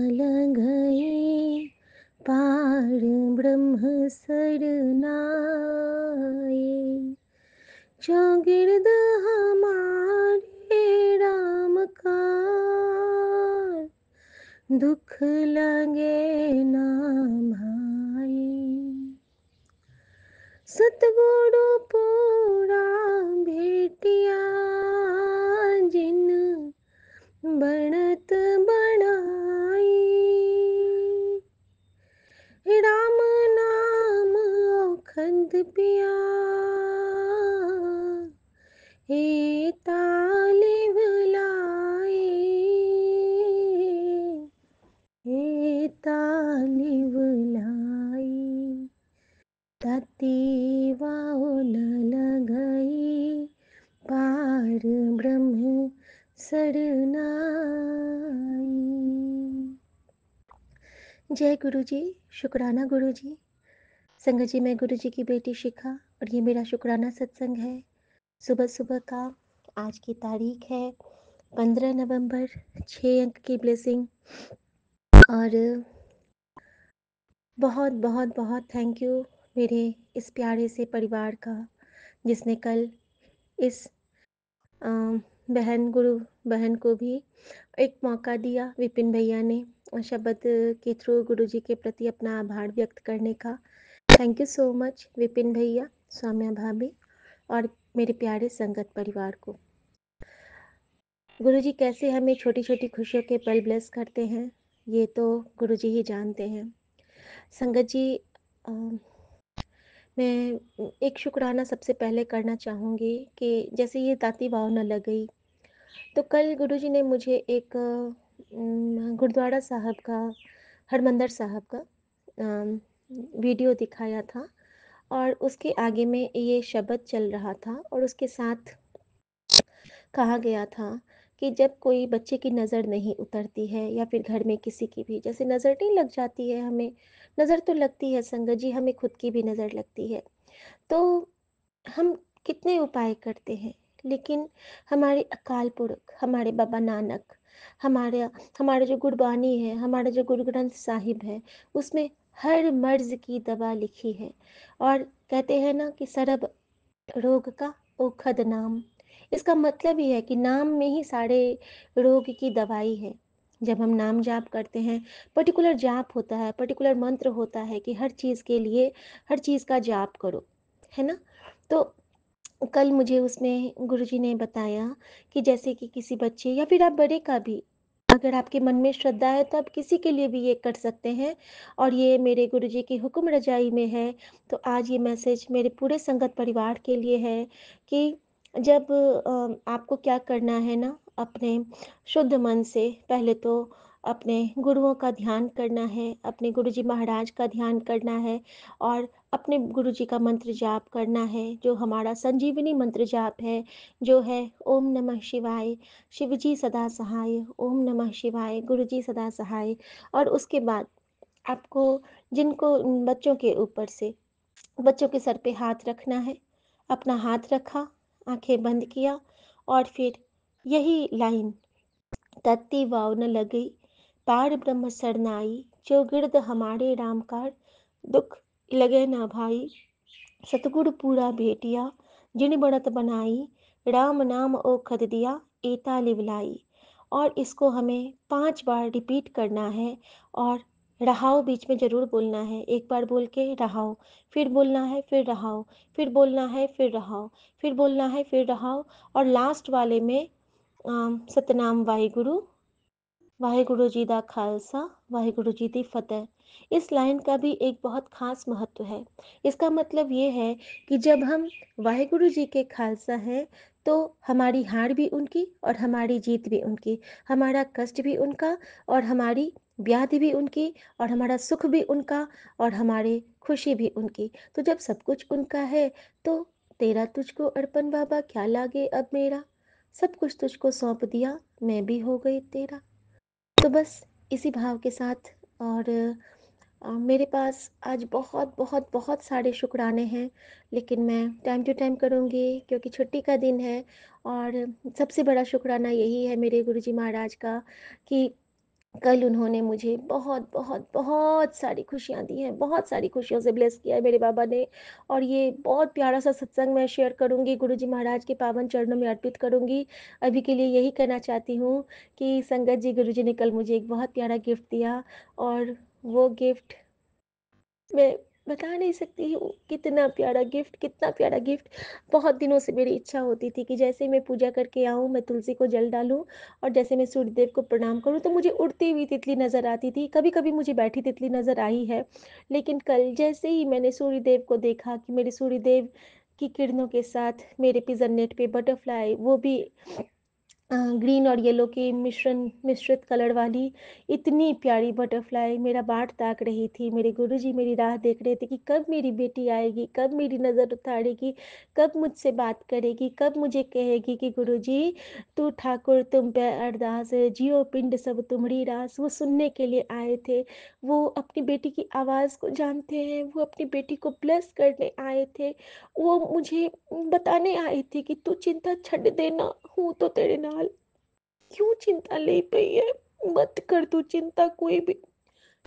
लगई पार ब्रह्म सरनाए। चौगिर्द हमारे राम का दुख लगे ना भाई। सतगुरु पूरा भेटिया जिन बनत बनाई। राम नाम औखद पिया हे ताले बुलाए। हे ताले बुलाई ताती वाओ न लगई पार ब्रह्म सरनाई। जय गुरु जी। शुक्राना गुरु जी। संगत जी, मैं गुरु जी की बेटी शिखा और ये मेरा शुक्राना सत्संग है सुबह सुबह का। आज की तारीख है 15 नवंबर, 6 अंक की ब्लेसिंग। और बहुत बहुत बहुत थैंक यू मेरे इस प्यारे से परिवार का, जिसने कल इस गुरु बहन को भी एक मौका दिया, विपिन भैया ने, शब्द के थ्रू गुरु जी के प्रति अपना आभार व्यक्त करने का। Thank you so much Vipin भैया, सौम्या भाभी और मेरे प्यारे संगत परिवार को। गुरु जी कैसे हमें छोटी छोटी खुशियों के पल ब्लेस करते हैं, ये तो गुरु जी ही जानते हैं। संगत जी, मैं एक शुक्राना सबसे पहले करना चाहूँगी कि जैसे ये ताती वाव न लग गई, तो कल गुरुजी ने मुझे एक गुरुद्वारा साहब का, हरमंदर साहब का वीडियो दिखाया था और उसके आगे में ये शब्द चल रहा था और उसके साथ कहा गया था कि जब कोई बच्चे की नज़र नहीं उतरती है या फिर घर में किसी की भी जैसे नज़र नहीं लग जाती है, हमें नज़र तो लगती है संगत जी, हमें खुद की भी नज़र लगती है, तो हम कितने उपाय करते हैं, लेकिन हमारे अकाल पुरख, हमारे बाबा नानक, हमारे जो गुरबानी है, हमारा जो गुरु ग्रंथ साहिब है, उसमें हर मर्ज की दवा लिखी है। और कहते हैं ना कि सरब रोग का औखद नाम। इसका मतलब ही है कि नाम में ही सारे रोग की दवाई है। जब हम नाम जाप करते हैं, पर्टिकुलर जाप होता है, पर्टिकुलर मंत्र होता है कि हर चीज़ के लिए हर चीज़ का जाप करो, है ना। तो कल मुझे उसमें गुरुजी ने बताया कि जैसे कि किसी बच्चे या फिर आप बड़े का भी, अगर आपके मन में श्रद्धा है तो आप किसी के लिए भी ये कर सकते हैं। और ये मेरे गुरुजी की हुक्म रजाई में है। तो आज ये मैसेज मेरे पूरे संगत परिवार के लिए है कि जब आपको क्या करना है ना, अपने शुद्ध मन से पहले तो अपने गुरुओं का ध्यान करना है, अपने गुरुजी महाराज का ध्यान करना है और अपने गुरुजी का मंत्र जाप करना है, जो हमारा संजीवनी मंत्र जाप है, जो है ओम नमः शिवाय, शिवजी सदा सहाय, ओम नमः शिवाय, गुरुजी सदा सहाय। और उसके बाद आपको जिनको बच्चों के ऊपर से, बच्चों के सर पे हाथ रखना है, अपना हाथ रखा, आंखें बंद किया और फिर यही लाइन, तत्ती वाव न लगई पार ब्रह्म सरनाई, जो गिरद हमारे राम कार दुख लगे ना भाई। सतगुरु पूरा भेटिया जिन बढ़त बनाई, राम नाम ओ खद दिया एता लिवलाई। और इसको हमें 5 बार रिपीट करना है और रहाओ बीच में ज़रूर बोलना है। एक बार बोल के रहाओ, फिर बोलना है, फिर रहाओ, फिर बोलना है, फिर रहाओ, फिर बोलना है, फिर रहाओ। और लास्ट वाले में सतनाम वाहिगुरु, वाहिगुरु जी दा खालसा, वाहिगुरु जी दी फतेह। इस लाइन का भी एक बहुत ख़ास महत्व है। इसका मतलब ये है कि जब हम वाहिगुरु जी के खालसा हैं, तो हमारी हार भी उनकी और हमारी जीत भी उनकी, हमारा कष्ट भी उनका और हमारी व्याधि भी उनकी, और हमारा सुख भी उनका और हमारी खुशी भी उनकी। तो जब सब कुछ उनका है, तो तेरा तुझको अर्पण बाबा क्या लागे अब मेरा, सब कुछ तुझको सौंप दिया मैं भी हो गई तेरा। तो बस इसी भाव के साथ, और मेरे पास आज बहुत बहुत बहुत सारे शुक्राने हैं, लेकिन मैं टाइम टू टाइम करूँगी क्योंकि छुट्टी का दिन है। और सबसे बड़ा शुक्राना यही है मेरे गुरुजी महाराज का कि कल उन्होंने मुझे बहुत, बहुत, बहुत सारी खुशियाँ दी हैं, बहुत सारी खुशियों से ब्लेस किया है मेरे बाबा ने। और ये बहुत प्यारा-सा सत्संग मैं शेयर करूँगी, गुरुजी महाराज के पावन चरणों में अर्पित करूँगी। अभी के लिए यही कहना चाहती हूँ कि संगत जी, गुरुजी ने कल मुझे एक बहुत प्यारा गिफ्ट दिया, और वो गिफ्ट मैं बता नहीं सकती हूँ, कितना प्यारा गिफ्ट, कितना प्यारा गिफ्ट। बहुत दिनों से मेरी इच्छा होती थी कि जैसे ही मैं पूजा करके आऊँ, मैं तुलसी को जल डालूँ और जैसे मैं सूर्यदेव को प्रणाम करूँ, तो मुझे उड़ती हुई तितली नज़र आती थी। कभी-कभी मुझे बैठी तितली नज़र आई है, लेकिन कल जैसे ही मैंने सूर्यदेव को देखा कि मेरे सूर्यदेव की किरणों के साथ मेरे पिजन नेट पे बटरफ्लाई, वो भी ग्रीन और येलो की मिश्रित कलर वाली, इतनी प्यारी बटरफ्लाई मेरा बाट ताक रही थी। मेरे गुरुजी मेरी राह देख रहे थे कि कब मेरी बेटी आएगी, कब मेरी नज़र उतारेगी, कब मुझसे बात करेगी, कब मुझे कहेगी कि गुरुजी, तू ठाकुर तुम पे अरदास, जियो पिंड सब तुम्हरी रास। वो सुनने के लिए आए थे। वो अपनी बेटी की आवाज़ को जानते हैं, वो अपनी बेटी को ब्लेस करने आए थे। वो मुझे बताने आई थी कि तू चिंता छड्ड देना, हूँ तो तेरे नाल। क्यों चिंता ले पई है? मत कर तू चिंता कोई भी।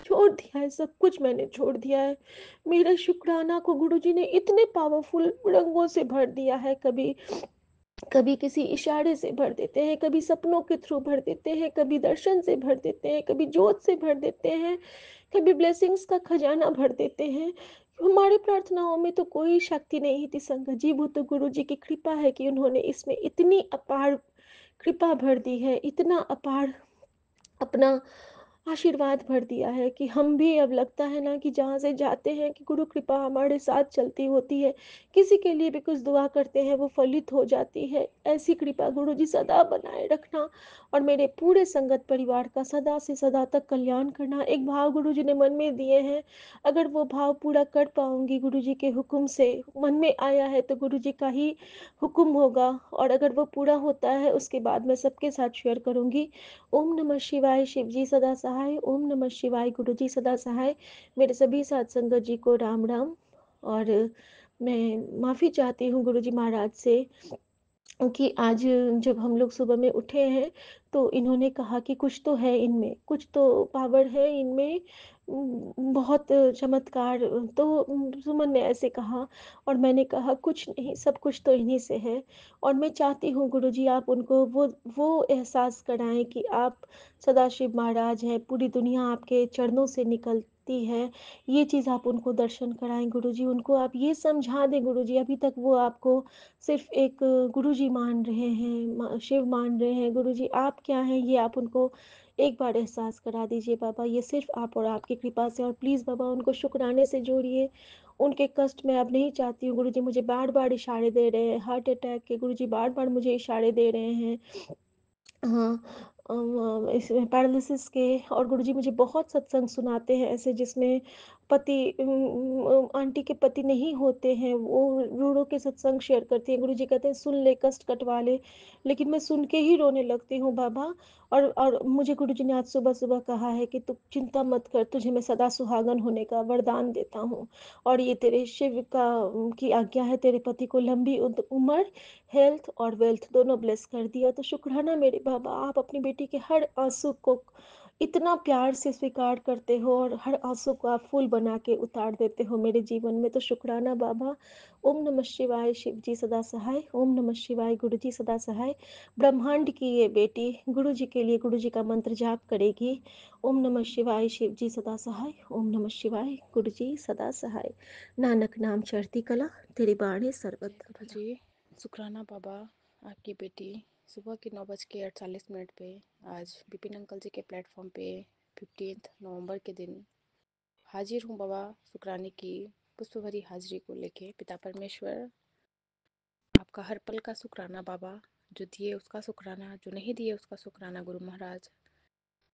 छोड़ दिया है, सब कुछ मैंने छोड़ दिया है। मेरा शुक्राना को गुरुजी ने इतने पावरफुल रंगों से भर दिया है। कभी कभी किसी इशारे से भर देते हैं, कभी सपनों के थ्रू भर देते हैं, कभी दर्शन से भर देते हैं, कभी जोत से भर देते हैं, कभी ब्लेसिंग्स का खजाना भर देते हैं। हमारी प्रार्थनाओं में तो कोई शक्ति नहीं थी संगत जी, वो तो गुरु जी की कृपा है कि उन्होंने इसमें इतनी अपार कृपा भर दी है, इतना अपार अपना आशीर्वाद भर दिया है कि हम भी अब लगता है ना कि जहाँ से जाते हैं कि गुरु कृपा हमारे साथ चलती होती है। किसी के लिए भी कुछ दुआ करते हैं वो फलित हो जाती है। ऐसी कृपा गुरु जी सदा बनाए रखना, और मेरे पूरे संगत परिवार का सदा से सदा तक कल्याण करना। एक भाव गुरु जी ने मन में दिए हैं, अगर वो भाव पूरा कर पाऊंगी गुरु जी के हुक्म से, मन में आया है तो गुरु जी का ही हुक्म होगा, और अगर वो पूरा होता है उसके बाद मैं सबके साथ शेयर करूंगी। ओम नमः शिवाय, शिव जी सदा सहाय। ओम नमः शिवाय, गुरु जी सदा सहाय। मेरे सभी साथ संगत जी को राम राम। और मैं माफ़ी चाहती हूँ गुरु जी महाराज से कि आज जब हम लोग सुबह में उठे हैं, तो इन्होंने कहा कि कुछ तो है इनमें, कुछ तो पावर है इनमें, बहुत चमत्कार। तो सुमन ने ऐसे कहा, और मैंने कहा कुछ नहीं, सब कुछ तो इन्हीं से है। और मैं चाहती हूँ गुरुजी आप उनको वो एहसास कराएँ कि आप सदाशिव महाराज हैं, पूरी दुनिया आपके चरणों से निकलती है। ये चीज़ आप उनको दर्शन कराएँ गुरुजी, उनको आप ये समझा दें गुरुजी, अभी तक वो आपको सिर्फ़ एक गुरुजी मान रहे हैं, शिव मान रहे हैं। गुरुजी आप क्या हैं, ये आप उनको एक बार एहसास करा दीजिए बाबा, ये सिर्फ़ आप और आपकी कृपा से। और प्लीज़ बाबा उनको शुक्राने से जोड़िए। उनके कष्ट मैं अब नहीं चाहती हूँ गुरुजी, मुझे बार-बार इशारे दे रहे हैं, हार्ट अटैक के गुरुजी बार-बार मुझे इशारे दे रहे हैं। हाँ, इसमें पैरालिसिस के। और गुरुजी मुझे बहुत सत्संग सुनाते हैं ऐसे, जिसमें पति आंटी के पति नहीं होते हैं, वो रो-रो के सत्संग शेयर करती हैं। गुरुजी कहते हैं सुन ले, कष्ट कटवा ले, लेकिन मैं सुन के ही रोने लगती हूँ बाबा। और मुझे गुरुजी ने आज सुबह-सुबह कहा है कि तू चिंता मत कर, तुझे मैं सदा सुहागन होने का वरदान देता हूँ, और ये तेरे शिव का की आज्ञा है, तेरे पति को लंबी उम्र, हेल्थ और वेल्थ दोनों ब्लेस कर दिया। तो शुक्राना मेरे बाबा, आप अपनी बेटी के हर आंसू को इतना प्यार से स्वीकार करते हो, और हर आंसू को आप फूल बना के उतार देते हो मेरे जीवन में। तो शुक्राना बाबा। ओम नमः शिवाय, शिव जी सदा सहाय। ओम नमः शिवाय, गुरु जी सदा सहाय। ब्रह्मांड की ये बेटी गुरु जी के लिए गुरु जी का मंत्र जाप करेगी। ओम नमः शिवाय, शिव जी सदा सहाय। ओम नमः शिवाय, गुरु जी सदा सहाय। नानक नाम चढ़ती कला, तेरी बाणी जय सर्वत्र गुरु भला। जी। शुक्राना बाबा, आपकी बेटी सुबह के 9:48 पे आज विपिन अंकल जी के प्लेटफॉर्म पे 15 नवंबर के दिन हाजिर हूँ बाबा। शुक्राने की पुष्प भरी हाजिरी को लेके पिता परमेश्वर, आपका हर पल का शुक्राना बाबा। जो दिए उसका शुक्राना, जो नहीं दिए उसका शुक्राना गुरु महाराज।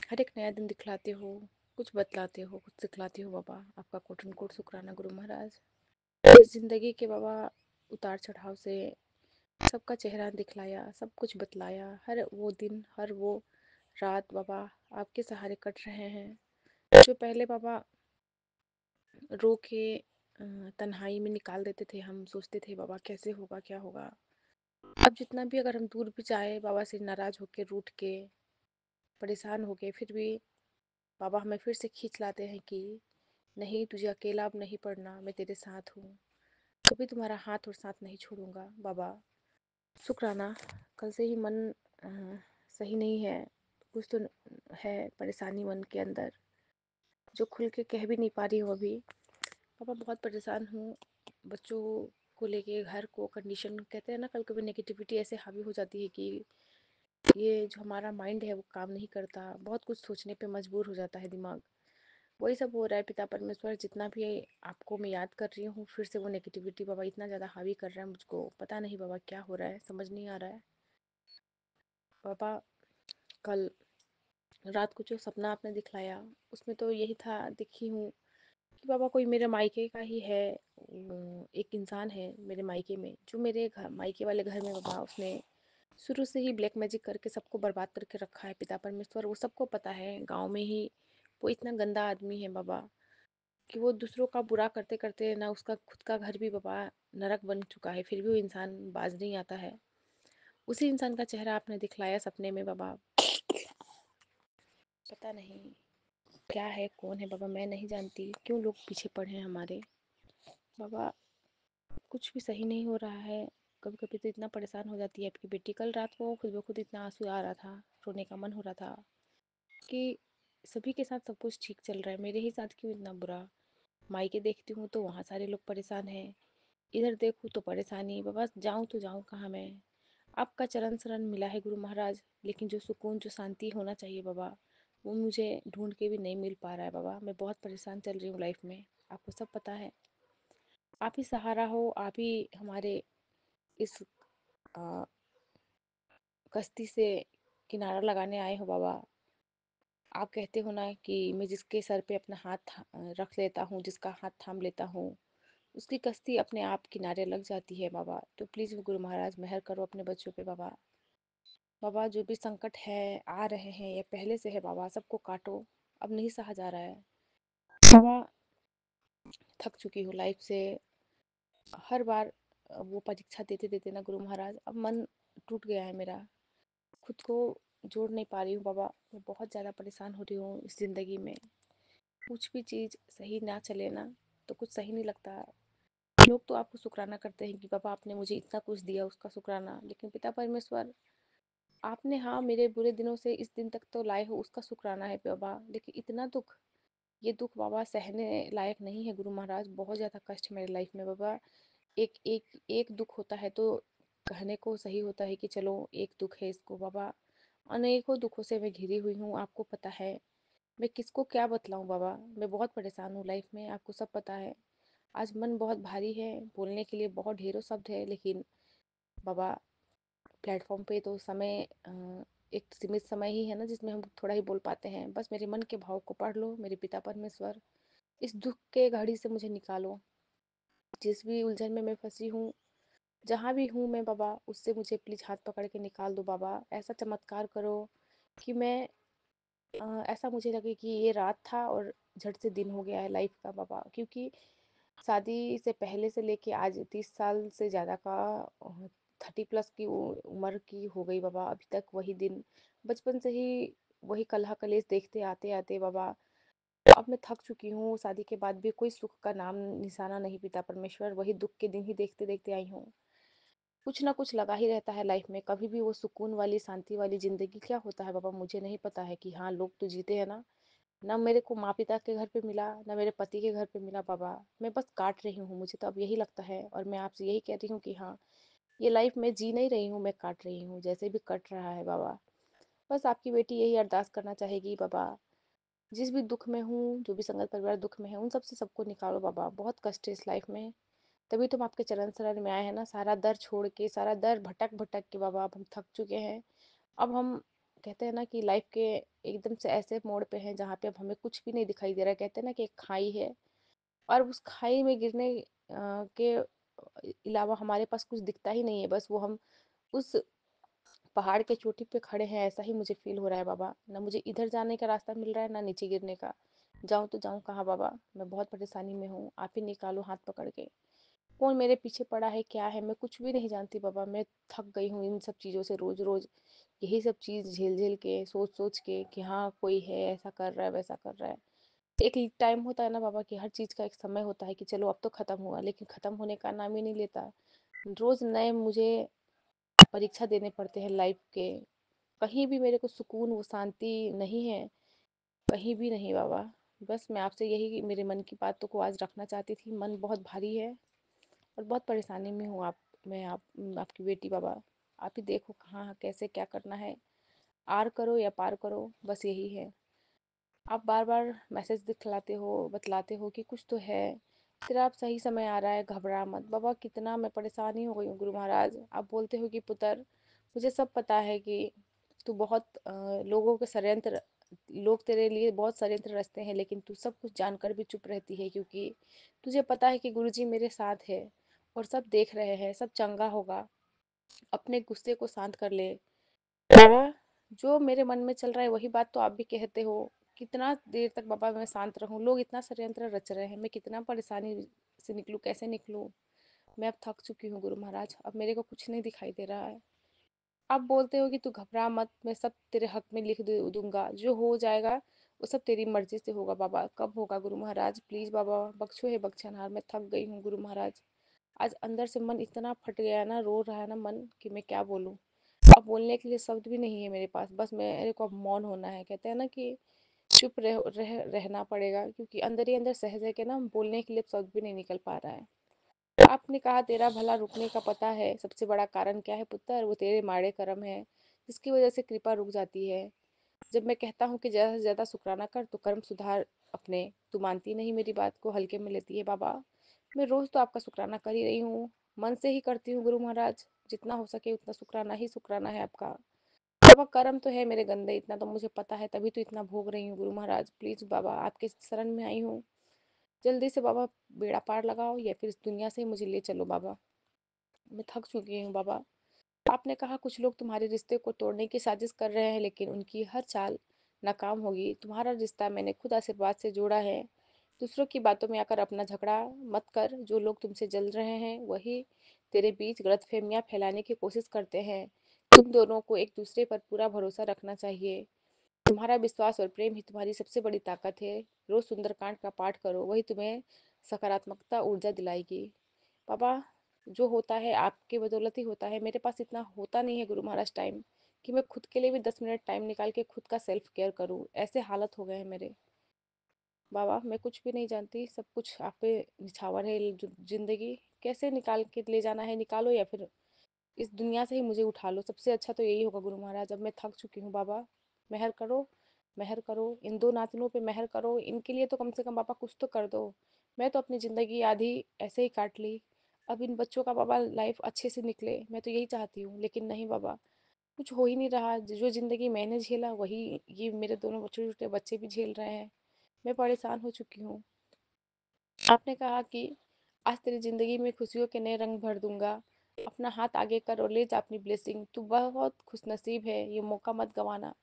हर एक नया दिन दिखलाते हो, कुछ बतलाते हो, कुछ सिखलाते हो बाबा। आपका कोटन कोट शुक्राना गुरु महाराज। इस जिंदगी के बाबा उतार चढ़ाव से सबका चेहरा दिखलाया, सब कुछ बतलाया। हर वो दिन, हर वो रात बाबा आपके सहारे कट रहे हैं। जो पहले बाबा रो के तन्हाई में निकाल देते थे, हम सोचते थे बाबा कैसे होगा, क्या होगा। अब जितना भी अगर हम दूर भी जाए बाबा से, नाराज होके, रूठ के, परेशान हो गए, फिर भी बाबा हमें फिर से खींच लाते हैं कि नहीं, तुझे अकेला अब नहीं पड़ना, मैं तेरे साथ हूँ, कभी तुम्हारा हाथ और साथ नहीं छोड़ूंगा। बाबा शुक्राना, कल से ही मन अ, सही नहीं है, कुछ तो है परेशानी मन के अंदर जो खुल के कह भी नहीं पा रही हूँ अभी। पापा बहुत परेशान हूँ, बच्चों को लेके, घर को, कंडीशन, कहते हैं ना कभी कभी नेगेटिविटी ऐसे हावी हो जाती है कि ये जो हमारा माइंड है वो काम नहीं करता, बहुत कुछ सोचने पे मजबूर हो जाता है दिमाग। वही सब हो रहा है पिता परमेश्वर, जितना भी आपको मैं याद कर रही हूँ फिर से वो नेगेटिविटी बाबा इतना ज़्यादा हावी कर रहा है मुझको, पता नहीं बाबा क्या हो रहा है, समझ नहीं आ रहा है। पापा कल रात को जो सपना आपने दिखलाया उसमें तो यही था, दिखी हूँ कि बाबा कोई मेरे मायके का ही है, एक इंसान है मेरे मायके में, जो मेरे घर मायके वाले घर में बाबा उसने शुरू से ही ब्लैक मैजिक करके सबको बर्बाद करके रखा है पिता परमेश्वर, वो सबको पता है गांव में ही। वो इतना गंदा आदमी है बाबा कि वो दूसरों का बुरा करते करते ना उसका खुद का घर भी बाबा नरक बन चुका है, फिर भी वो इंसान बाज नहीं आता है। उसी इंसान का चेहरा आपने दिखलाया सपने में बाबा, पता नहीं क्या है, कौन है बाबा, मैं नहीं जानती, क्यों लोग पीछे पड़े हैं हमारे। बाबा कुछ भी सही नहीं हो रहा है, कभी कभी तो इतना परेशान हो जाती है आपकी बेटी, कल रात को खुद ब खुद इतना आंसू आ रहा था, रोने का मन हो रहा था कि सभी के साथ सब कुछ ठीक चल रहा है, मेरे ही साथ क्यों इतना बुरा। मायके देखती हूँ तो वहाँ सारे लोग परेशान हैं, इधर देखूँ तो परेशानी, बाबा जाऊँ तो जाऊँ कहाँ मैं। आपका चरण शरण मिला है गुरु महाराज, लेकिन जो सुकून जो शांति होना चाहिए बाबा वो मुझे ढूंढ के भी नहीं मिल पा रहा है बाबा, मैं बहुत परेशान चल रही हूँ लाइफ में, आपको सब पता है। आप ही सहारा हो, आप ही हमारे इस आ, कश्ती से किनारा लगाने आए हो बाबा। आप कहते हो ना कि मैं जिसके सर पे अपना हाथ रख लेता हूँ, जिसका हाथ थाम लेता हूँ, उसकी कश्ती अपने आप किनारे लग जाती है बाबा। तो प्लीज़ गुरु महाराज मेहर करो अपने बच्चों पे बाबा। बाबा जो भी संकट है, आ रहे हैं या पहले से है बाबा, सबको काटो, अब नहीं सहा जा रहा है बाबा। थक चुकी हूँ लाइफ से, हर बार वो परीक्षा देते देते ना गुरु महाराज अब मन टूट गया है मेरा, खुद को जोड़ नहीं पा रही हूँ बाबा, मैं बहुत ज़्यादा परेशान हो रही हूँ इस ज़िंदगी में। कुछ भी चीज़ सही ना चले ना तो कुछ सही नहीं लगता। लोग तो आपको शुक्राना करते हैं कि बाबा आपने मुझे इतना कुछ दिया, उसका शुक्राना, लेकिन पिता परमेश्वर आपने हाँ मेरे बुरे दिनों से इस दिन तक तो लाए हो, उसका शुक्राना है बाबा, लेकिन इतना दुख, ये दुख बाबा सहने लायक नहीं है गुरु महाराज, बहुत ज़्यादा कष्ट है मेरी लाइफ में बाबा। एक एक एक दुख होता है तो कहने को सही होता है कि चलो एक दुख है इसको बाबा, अनेकों दुखों से मैं घिरी हुई हूँ, आपको पता है। मैं किसको क्या बतलाऊं बाबा, मैं बहुत परेशान हूँ लाइफ में, आपको सब पता है। आज मन बहुत भारी है, बोलने के लिए बहुत ढेरों शब्द है, लेकिन बाबा प्लेटफॉर्म पे तो समय एक सीमित समय ही है ना जिसमें हम थोड़ा ही बोल पाते हैं, बस मेरे मन के भाव को पढ़ लो मेरे पिता परमेश्वर, इस दुख के घड़ी से मुझे निकालो, जिस भी उलझन में मैं फंसी हूँ, जहाँ भी हूँ मैं बाबा, उससे मुझे प्लीज़ हाथ पकड़ के निकाल दो बाबा, ऐसा चमत्कार करो कि मैं ऐसा मुझे लगे कि ये रात था और झट से दिन हो गया है लाइफ का बाबा, क्योंकि शादी से पहले से लेके आज 30 साल से ज़्यादा का 30 प्लस की उम्र की हो गई बाबा, अभी तक वही दिन, बचपन से ही वही कलह कलेश देखते आते आते बाबा, अब मैं थक चुकी हूँ, शादी के बाद भी कोई सुख का नाम निशाना नहीं पिता परमेश्वर, वही दुख के दिन ही देखते देखते आई हूँ। कुछ ना कुछ लगा ही रहता है लाइफ में, कभी भी वो सुकून वाली शांति वाली जिंदगी क्या होता है बाबा मुझे नहीं पता है कि हाँ लोग तो जीते हैं ना, ना मेरे को माँ पिता के घर पे मिला, ना मेरे पति के घर पे मिला बाबा, मैं बस काट रही हूँ, मुझे तो अब यही लगता है, और मैं आपसे यही कह रही हूँ कि हाँ ये लाइफ मैं जी नहीं रही हूँ, मैं काट रही हूँ, जैसे भी कट रहा है बाबा। बस आपकी बेटी यही अरदास करना चाहेगी बाबा, जिस भी दुख में हूँ, जो भी संगत परिवार दुख में है, उन सबसे सबको निकालो बाबा, बहुत कष्ट है इस लाइफ में। तभी तुम आपके चरण शरण में आए हैं ना, सारा दर छोड़ के, सारा दर भटक भटक के बाबा, अब हम थक चुके हैं। अब हम कहते हैं ना कि लाइफ के एकदम से ऐसे मोड़ पे हैं जहाँ पे अब हमें कुछ भी नहीं दिखाई दे रहा है, कहते हैं ना कि एक खाई है और उस खाई में गिरने के अलावा हमारे पास कुछ दिखता ही नहीं है, बस वो हम उस पहाड़ के चोटी पे खड़े हैं, ऐसा ही मुझे फील हो रहा है बाबा, ना मुझे इधर जाने का रास्ता मिल रहा है ना नीचे गिरने का, जाऊँ तो जाऊँ कहाँ बाबा, मैं बहुत परेशानी में हूँ, आप ही निकालो हाथ पकड़ के। कौन मेरे पीछे पड़ा है, क्या है, मैं कुछ भी नहीं जानती बाबा। मैं थक गई हूँ इन सब चीज़ों से, रोज रोज यही सब चीज़ झेल झेल के, सोच सोच के कि हाँ कोई है, ऐसा कर रहा है, वैसा कर रहा है। एक टाइम होता है ना बाबा कि हर चीज़ का एक समय होता है कि चलो अब तो खत्म हुआ, लेकिन खत्म होने का नाम ही नहीं लेता। रोज नए मुझे परीक्षा देने पड़ते हैं लाइफ के। कहीं भी मेरे को सुकून वो शांति नहीं है, कहीं भी नहीं बाबा। बस मैं आपसे यही मेरे मन की बातों को आज रखना चाहती थी। मन बहुत भारी है और बहुत परेशानी में हूँ। आपकी बेटी बाबा। आप ही देखो कहाँ कैसे क्या करना है, आर करो या पार करो, बस यही है। आप बार बार मैसेज दिखलाते हो, बतलाते हो कि कुछ तो है, तेरा अब सही समय आ रहा है, घबरा मत बाबा। कितना मैं परेशानी हो गई हूँ गुरु महाराज। आप बोलते हो कि पुत्र, मुझे सब पता है कि तू बहुत लोगों के षड्यंत्र, लोग तेरे लिए बहुत षड्यंत्र रचते हैं, लेकिन तू सब कुछ जानकर भी चुप रहती है, क्योंकि तुझे पता है कि गुरुजी मेरे साथ है और सब देख रहे हैं, सब चंगा होगा। अपने गुस्से को शांत कर ले बाबा। जो मेरे मन में चल रहा है वही बात तो आप भी कहते हो। कितना देर तक बाबा मैं शांत रहूं? लोग इतना षड्यंत्र रच रहे हैं, मैं कितना परेशानी से निकलूं, कैसे निकलूं? मैं अब थक चुकी हूँ गुरु महाराज, अब मेरे को कुछ नहीं दिखाई दे रहा है। आप बोलते हो कि तू घबरा मत, मैं सब तेरे हक में लिख दूंगा, जो हो जाएगा वो सब तेरी मर्जी से होगा। बाबा कब होगा गुरु महाराज? प्लीज बाबा बख्शो है बख्शनहार, मैं थक गई हूँ गुरु महाराज। आज अंदर से मन इतना फट गया ना, रो रहा है ना मन, कि मैं क्या बोलूँ। अब बोलने के लिए शब्द भी नहीं है मेरे पास, बस मेरे को अब मौन होना है। कहते हैं ना कि चुप रहना पड़ेगा, क्योंकि अंदर ही अंदर सहज है कि ना बोलने के लिए शब्द भी नहीं निकल पा रहा है। आपने कहा तेरा भला रुकने का पता है, सबसे बड़ा कारण क्या है पुत्र? वो तेरे माड़े कर्म है, जिसकी वजह से कृपा रुक जाती है। जब मैं कहता हूँ कि ज़्यादा से ज़्यादा शुक्राना कर, तो कर्म सुधार अपने, तू मानती नहीं, मेरी बात को हल्के में लेती है बाबा। मैं रोज़ तो आपका शुक्राना कर ही रही हूँ, मन से ही करती हूँ गुरु महाराज। जितना हो सके उतना शुक्राना ही शुक्राना है आपका। बाबा कर्म तो है मेरे गंदे, इतना तो मुझे पता है, तभी तो इतना भोग रही हूँ गुरु महाराज। प्लीज़ बाबा आपके शरण में आई हूँ, जल्दी से बाबा बेड़ा पार लगाओ, या फिर इस दुनिया से ही मुझे ले चलो बाबा। मैं थक चुकी हूँ बाबा। आपने कहा कुछ लोग तुम्हारे रिश्ते को तोड़ने की साजिश कर रहे हैं, लेकिन उनकी हर चाल नाकाम होगी। तुम्हारा रिश्ता मैंने खुद आशीर्वाद से जोड़ा है। दूसरों की बातों में आकर अपना झगड़ा मत कर। जो लोग तुमसे जल रहे हैं वही तेरे बीच गलतफहमियां फैलाने की कोशिश करते हैं। तुम दोनों को एक दूसरे पर पूरा भरोसा रखना चाहिए। तुम्हारा विश्वास और प्रेम ही तुम्हारी सबसे बड़ी ताकत है। रोज सुंदरकांड का पाठ करो, वही तुम्हें सकारात्मकता ऊर्जा दिलाएगी। पापा जो होता है आपके बदौलत ही होता है। मेरे पास इतना होता नहीं है गुरु महाराज टाइम, कि मैं खुद के लिए भी 10 मिनट टाइम निकाल के खुद का सेल्फ केयर करूँ। ऐसे हालत हो गए हैं मेरे। बाबा मैं कुछ भी नहीं जानती, सब कुछ आप पे निछावर है। जिंदगी कैसे निकाल के ले जाना है निकालो, या फिर इस दुनिया से ही मुझे उठा लो। सबसे अच्छा तो यही होगा गुरु महाराज। अब मैं थक चुकी हूँ बाबा, मेहर करो, मेहर करो। इन दो नातनों पे मेहर करो, इनके लिए तो कम से कम बाबा कुछ तो कर दो। मैं तो अपनी ज़िंदगी आधी ऐसे ही काट ली, अब इन बच्चों का बाबा लाइफ अच्छे से निकले, मैं तो यही चाहती हूँ। लेकिन नहीं बाबा, कुछ हो ही नहीं रहा। जो ज़िंदगी मैंने झेला वही ये मेरे दोनों छोटे छोटे बच्चे भी झेल रहे हैं। मैं परेशान हो चुकी हूँ। आपने कहा कि आज तेरी जिंदगी में खुशियों के नए रंग भर दूंगा। अपना हाथ आगे कर और ले जा अपनी ब्लेसिंग। तू बहुत खुशनसीब है, ये मौका मत गंवाना।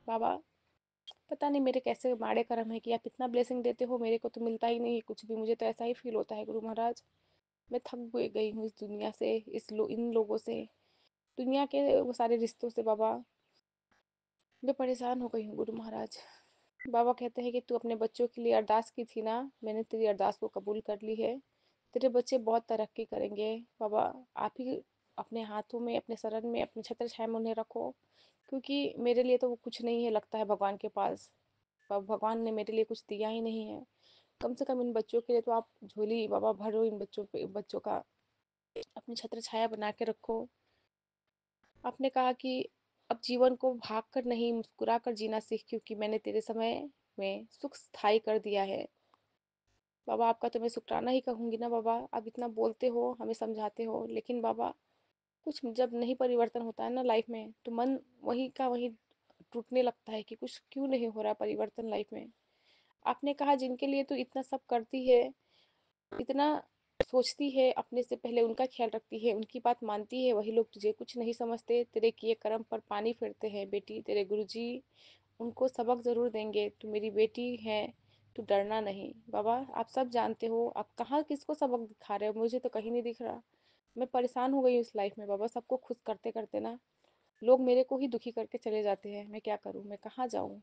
बाबा पता नहीं मेरे कैसे माड़े कर्म है कि आप इतना ब्लेसिंग देते हो, मेरे को तो मिलता ही नहीं है कुछ भी। मुझे तो ऐसा ही फील होता है गुरु महाराज। मैं थक गई हूँ इस दुनिया से, इन लोगों से, दुनिया के वो सारे रिश्तों से बाबा। मैं परेशान हो गई हूँ गुरु महाराज। बाबा कहते हैं कि तू अपने बच्चों के लिए अरदास की थी ना, मैंने तेरी अरदास को कबूल कर ली है। तेरे बच्चे बहुत तरक्की करेंगे बाबा। आप ही अपने हाथों में, अपने शरण में, अपने छत्र छाया में उन्हें रखो, क्योंकि मेरे लिए तो वो कुछ नहीं है लगता है भगवान के पास। भगवान ने मेरे लिए कुछ दिया ही नहीं है। कम से कम इन बच्चों के लिए तो आप झोली बाबा भरो, इन बच्चों पे, बच्चों का अपनी छत्र छाया बना के रखो। आपने कहा कि अब जीवन को भाग कर नहीं मुस्कुरा कर जीना सीख, क्योंकि मैंने तेरे समय में सुख स्थायी कर दिया है। बाबा आपका तो मैं शुक्राना ही कहूंगी ना बाबा। आप इतना बोलते हो, हमें समझाते हो, लेकिन बाबा कुछ जब नहीं परिवर्तन होता है ना लाइफ में, तो मन वही का वही टूटने लगता है कि कुछ क्यों नहीं हो रहा परिवर्तन लाइफ में। आपने कहा जिनके लिए तू इतना सब करती है, इतना सोचती है, अपने से पहले उनका ख्याल रखती है, उनकी बात मानती है, वही लोग तुझे कुछ नहीं समझते, तेरे किए कर्म पर पानी फेरते हैं। बेटी तेरे गुरुजी उनको सबक जरूर देंगे। तू मेरी बेटी है, तू डरना नहीं बाबा। आप सब जानते हो, आप कहाँ किसको सबक दिखा रहे हो, मुझे तो कहीं नहीं दिख रहा। मैं परेशान हो गई हूँ इस लाइफ में बाबा, सबको खुश करते करते ना लोग मेरे को ही दुखी करके चले जाते हैं। मैं क्या करूँ, मैं कहाँ जाऊँ।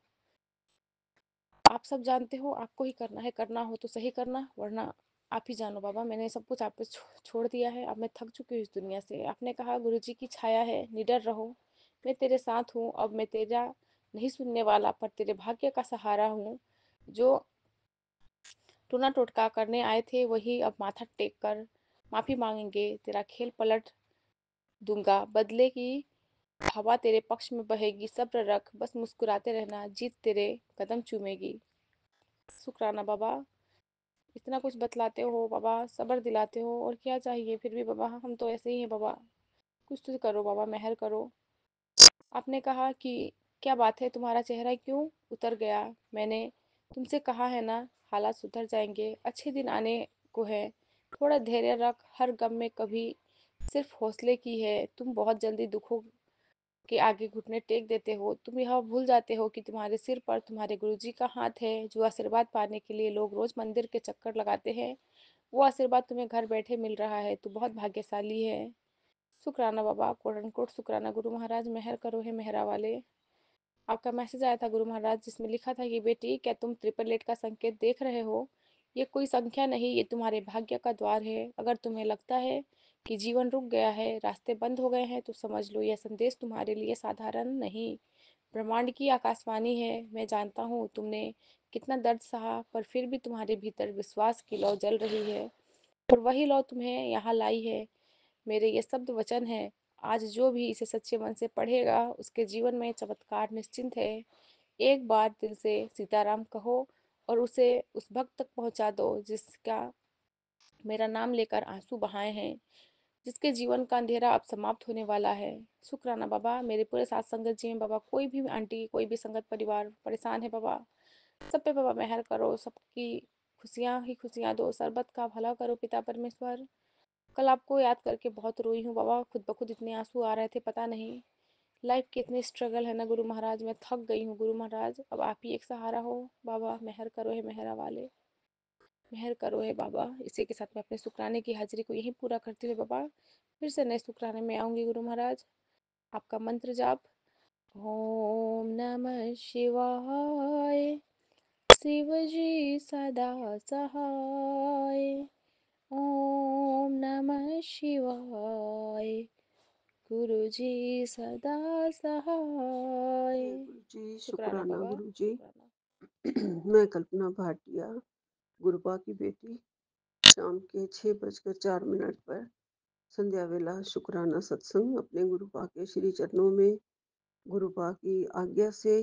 आप सब जानते हो, आपको ही करना है, करना हो तो सही करना, वरना आप ही जानो बाबा। मैंने सब कुछ आप पे छोड़ दिया है, अब मैं थक चुकी हूँ इस दुनिया से। आपने कहा गुरुजी की छाया है, निडर रहो, मैं तेरे साथ हूँ। अब मैं तेरा नहीं सुनने वाला, पर तेरे भाग्य का सहारा हूँ। जो टूना टोटका करने आए थे वही अब माथा टेक कर माफी मांगेंगे। तेरा खेल पलट दूंगा, बदले की हवा तेरे पक्ष में बहेगी। सब्र रख, बस मुस्कुराते रहना, जीत तेरे कदम चूमेगी। शुक्राना बाबा, इतना कुछ बतलाते हो बाबा, सब्र दिलाते हो, और क्या चाहिए फिर भी बाबा, हम तो ऐसे ही हैं बाबा। कुछ तो करो बाबा, मेहर करो। आपने कहा कि क्या बात है, तुम्हारा चेहरा क्यों उतर गया। मैंने तुमसे कहा है ना, हालात सुधर जाएंगे, अच्छे दिन आने को है। थोड़ा धैर्य रख, हर गम में कभी सिर्फ हौसले की है। तुम बहुत जल्दी दुखों के आगे घुटने टेक देते हो। तुम यह भूल जाते हो कि तुम्हारे सिर पर तुम्हारे गुरुजी का हाथ है। जो आशीर्वाद पाने के लिए लोग रोज मंदिर के चक्कर लगाते हैं, वो आशीर्वाद तुम्हें घर बैठे मिल रहा है। तू बहुत भाग्यशाली है। शुक्राना बाबा, कोट अनकोट शुक्राना गुरु महाराज, मेहर करो है मेहरा वाले। आपका मैसेज आया था गुरु महाराज, जिसमें लिखा था कि बेटी, क्या तुम ट्रिपल एट का संकेत देख रहे हो। ये कोई संख्या नहीं, ये तुम्हारे भाग्य का द्वार है। अगर तुम्हें लगता है कि जीवन रुक गया है, रास्ते बंद हो गए हैं, तो समझ लो यह संदेश तुम्हारे लिए साधारण नहीं, ब्रह्मांड की आकाशवाणी है। मैं जानता हूँ तुमने कितना दर्द सहा, पर फिर भी तुम्हारे भीतर विश्वास की लौ जल रही है, और वही लौ तुम्हें यहाँ लाई है। मेरे ये शब्द वचन है, आज जो भी इसे सच्चे मन से पढ़ेगा, उसके जीवन में चमत्कार निश्चिंत है। एक बार दिल से सीताराम कहो, और उसे उस भक्त तक पहुंचा दो जिसका मेरा नाम लेकर आंसू बहाए हैं, जिसके जीवन का अंधेरा अब समाप्त होने वाला है। शुक्राना बाबा, मेरे पूरे साथ संगत जी में बाबा, कोई भी आंटी, कोई भी संगत परिवार परेशान है बाबा, सब पे बाबा मेहर करो, सबकी खुशियाँ ही खुशियाँ दो, सरबत का भला करो पिता परमेश्वर। कल आपको याद करके बहुत रोई हूँ बाबा, खुद ब खुद इतने आंसू आ रहे थे, पता नहीं। लाइफ की इतनी स्ट्रगल है ना गुरु महाराज, मैं थक गई हूँ गुरु महाराज। अब आप ही एक सहारा हो बाबा, मेहर करो है मेहरा वाले, मेहर करो है बाबा। इसी के साथ मैं अपने शुक्राने की हाजिरी को यहीं पूरा करती हुए बाबा, फिर से नए शुक्राने में आऊँगी गुरु महाराज। आपका मंत्र जाप, ओम नमः शिवाय, शिव जी सदा सहाय। ओम नमः शिवाय, गुरु जी सदा सहाय। जय गुरु जी, शुक्राना शुक्राना बाबा, गुरु जी। शुक्राना। मैं कल्पना भाटिया, गुरुपा की बेटी, शाम के 6:04 पर संध्या वेला शुक्राना सत्संग अपने गुरुपा के श्री चरणों में गुरुपा की आज्ञा से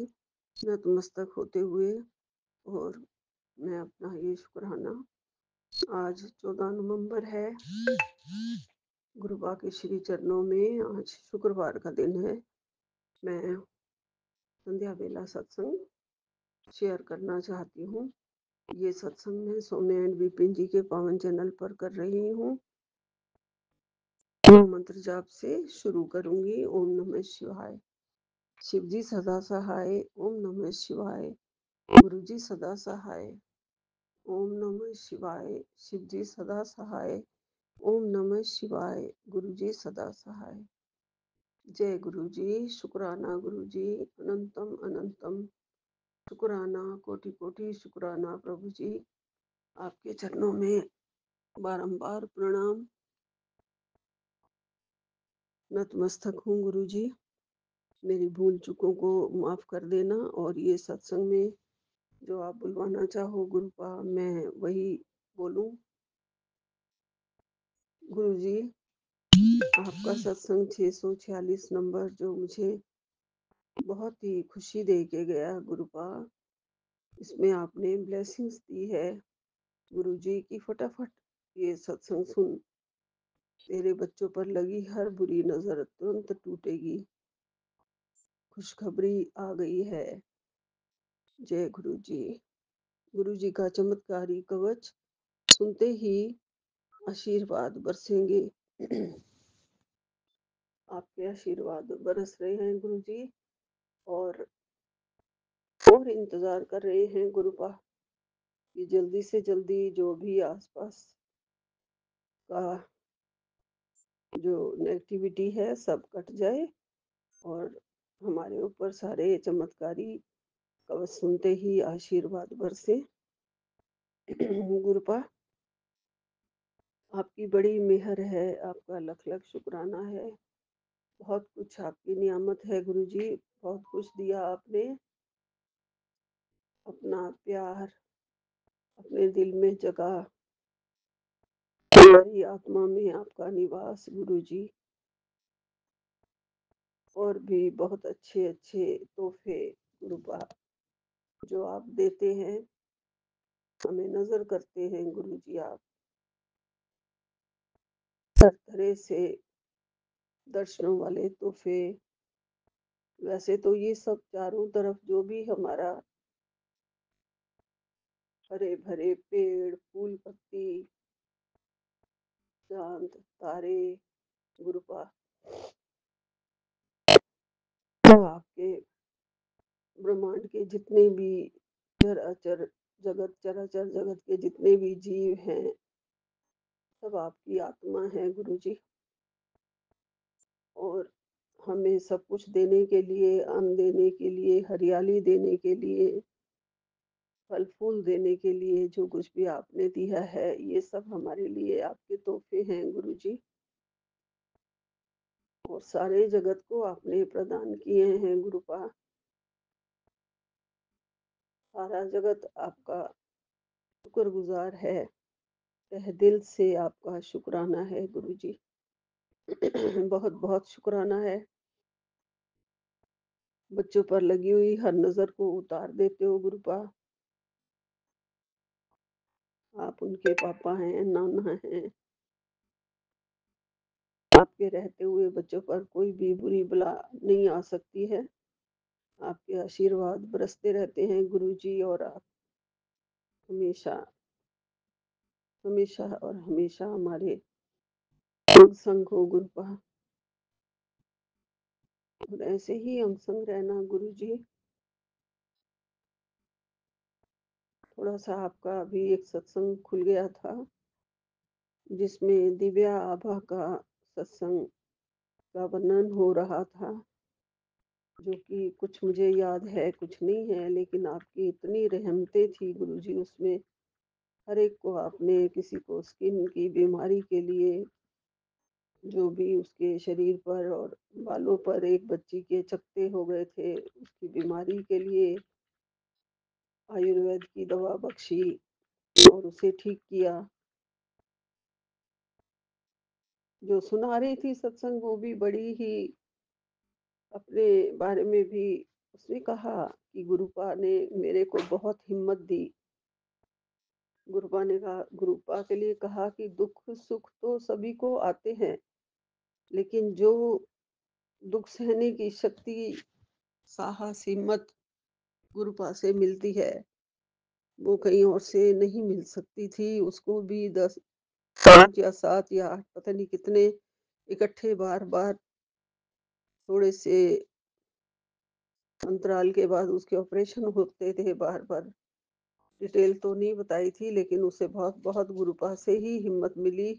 नतमस्तक होते हुए, और मैं अपना ये शुक्राना, आज 14 नवंबर है, गुरुपा के श्री चरणों में आज शुक्रवार का दिन है। मैं संध्या वेला सत्संग शेयर करना चाहती हूँ। ये सत्संग मैं सौम्य एंड विपिन जी के पावन चैनल पर कर रही हूँ। मंत्र जाप से शुरू करूंगी। ओम नमः शिवाय। शिव जी सदा सहाय। ओम नमः शिवाय। गुरु जी सदा सहाय। ओम नमः शिवाय। शिव जी सदा सहाय। ओम नमः शिवाय। गुरु जी सदा सहाय। जय गुरु जी। शुक्राना गुरु जी, अनंतम अनंतम शुक्राना, कोटि कोटि शुक्राना प्रभु जी। आपके चरणों में बारंबार प्रणाम, नतमस्तक हूँ गुरु जी। मेरी भूल चूकों को माफ कर देना, और ये सत्संग में जो आप बुलवाना चाहो गुरुपा, मैं वही बोलूं। गुरु जी, आपका सत्संग 646 नंबर जो मुझे बहुत ही खुशी दे के गया गुरुपा, इसमें आपने ब्लेसिंग्स दी है गुरु जी की। फटाफट ये सत्संग सुन, तेरे बच्चों पर लगी हर बुरी नजर तुरंत टूटेगी, खुशखबरी आ गई है। जय गुरु जी। गुरु जी का चमत्कारी कवच सुनते ही आशीर्वाद बरसेंगे। आपके आशीर्वाद बरस रहे हैं गुरु जी, और इंतजार कर रहे हैं गुरुपा। कि जल्दी से जल्दी जो भी आसपास का जो नेगेटिविटी है सब कट जाए और हमारे ऊपर सारे चमत्कारी कवच सुनते ही आशीर्वाद बरसे। गुरुपा, आपकी बड़ी मेहर है, आपका लख लख शुक्राना है। बहुत कुछ आपकी नियामत है गुरुजी, बहुत कुछ दिया आपने। अपना प्यार अपने दिल में जगा, हमारी आत्मा में आपका निवास गुरुजी। और भी बहुत अच्छे अच्छे तोहफे गुरुपा जो आप देते हैं, हमें नजर करते हैं गुरुजी। आप हर तरह से दर्शनों वाले तोहफे, वैसे तो ये सब चारों तरफ जो भी हमारा हरे भरे पेड़ फूल पत्ती चांद तारे गुरुपा, आपके ब्रह्मांड के जितने भी चराचर जगत के जितने भी जीव हैं, सब आपकी आत्मा है गुरुजी। और हमें सब कुछ देने के लिए, अन्न देने के लिए, हरियाली देने के लिए, फल फूल देने के लिए, जो कुछ भी आपने दिया है, ये सब हमारे लिए आपके तोहफे हैं गुरुजी। और सारे जगत को आपने प्रदान किए हैं गुरुपा। सारा जगत आपका शुक्रगुजार है, तहे दिल से आपका शुक्राना है गुरुजी। बहुत बहुत शुक्राना है। बच्चों पर लगी हुई हर नजर को उतार देते हो गुरुपा। आप उनके पापा हैं, नाना हैं। आपके रहते हुए बच्चों पर कोई भी बुरी बला नहीं आ सकती है। आपके आशीर्वाद बरसते रहते हैं गुरुजी। और आप हमेशा हमेशा और हमेशा हमारे अंग संग हो गुरुपा। और ऐसे ही अंग संग रहना गुरुजी। थोड़ा सा आपका अभी एक सत्संग खुल गया था, जिसमें दिव्या आभा का सत्संग का वर्णन हो रहा था, जो कि कुछ मुझे याद है कुछ नहीं है, लेकिन आपकी इतनी रहमतें थी गुरुजी उसमें। हर एक को आपने, किसी को स्किन की बीमारी के लिए, जो भी उसके शरीर पर और बालों पर एक बच्ची के चकत्ते हो गए थे, उसकी बीमारी के लिए आयुर्वेद की दवा बख्शी और उसे ठीक किया। जो सुना रही थी सत्संग, वो भी बड़ी ही अपने बारे में भी उसने कहा कि गुरुपा ने मेरे को बहुत हिम्मत दी। गुरुपा ने कहा, गुरुपा के लिए कहा कि दुख सुख तो सभी को आते हैं, लेकिन जो दुख सहने की शक्ति, साहस, हिम्मत गुरुपा से मिलती है, वो कहीं और से नहीं मिल सकती थी। उसको भी 10 5 या 7 या 8 पता नहीं कितने इकट्ठे बार बार थोड़े से अंतराल के बाद उसके ऑपरेशन होते थे बार बार। डिटेल तो नहीं बताई थी, लेकिन उसे बहुत बहुत गुरुपा से ही हिम्मत मिली,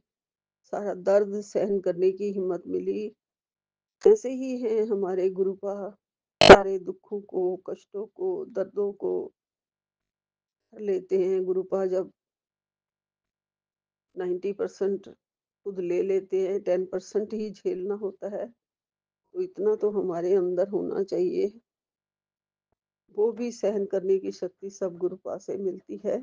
सारा दर्द सहन करने की हिम्मत मिली। ऐसे ही हैं हमारे गुरुपा, सारे दुखों को, कष्टों को, दर्दों को हर लेते हैं गुरुपा। जब 90% खुद ले लेते हैं, 10% ही झेलना होता है, तो इतना तो हमारे अंदर होना चाहिए। वो भी सहन करने की शक्ति सब गुरुपा से मिलती है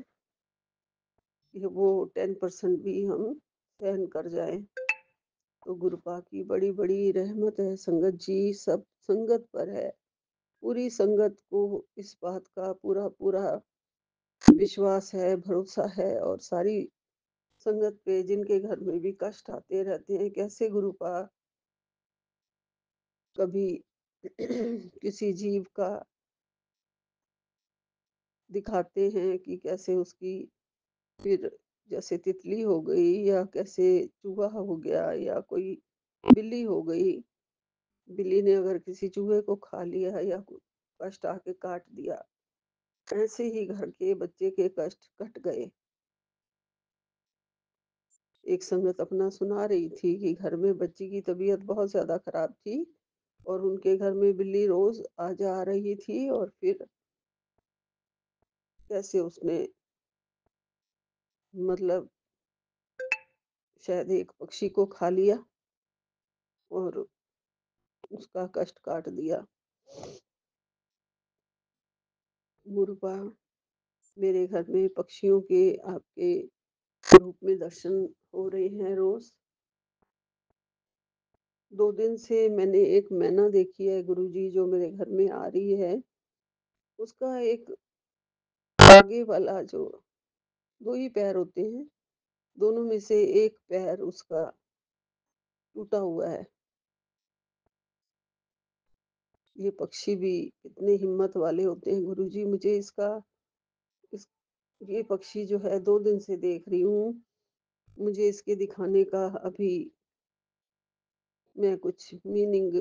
कि वो 10% भी हम सहन कर जाएं। तो गुरुपा की बड़ी बड़ी रहमत है संगत जी, सब संगत पर है। पूरी संगत को इस बात का पूरा पूरा विश्वास है, भरोसा है। और सारी संगत पे जिनके घर में भी कष्ट आते रहते हैं, कैसे गुरुपा कभी किसी जीव का दिखाते हैं कि कैसे उसकी, फिर जैसे तितली हो गई, या कैसे चूहा हो गया, या कोई बिल्ली हो गई, बिल्ली ने अगर किसी चूहे को खा लिया या कष्ट आके काट दिया, ऐसे ही घर के बच्चे के कष्ट कट गए। एक संगत अपना सुना रही थी कि घर में बच्ची की तबीयत बहुत ज़्यादा खराब थी और उनके घर में बिल्ली रोज़ आ जा रही थी और फिर कैसे उसने मतलब शायद एक पक्षी को खा लिया और उसका कष्ट काट दिया। गुरुपा, मेरे घर में पक्षियों के आपके रूप में दर्शन हो रहे हैं रोज़। 2 दिन से मैंने एक मैना देखी है गुरुजी, जो मेरे घर में आ रही है। उसका एक आगे वाला जो 2 ही पैर होते हैं, दोनों में से एक पैर उसका टूटा हुआ है। ये पक्षी भी कितने हिम्मत वाले होते हैं गुरुजी। मुझे इसका इस ये पक्षी जो है 2 दिन से देख रही हूँ। मुझे इसके दिखाने का अभी मैं कुछ मीनिंग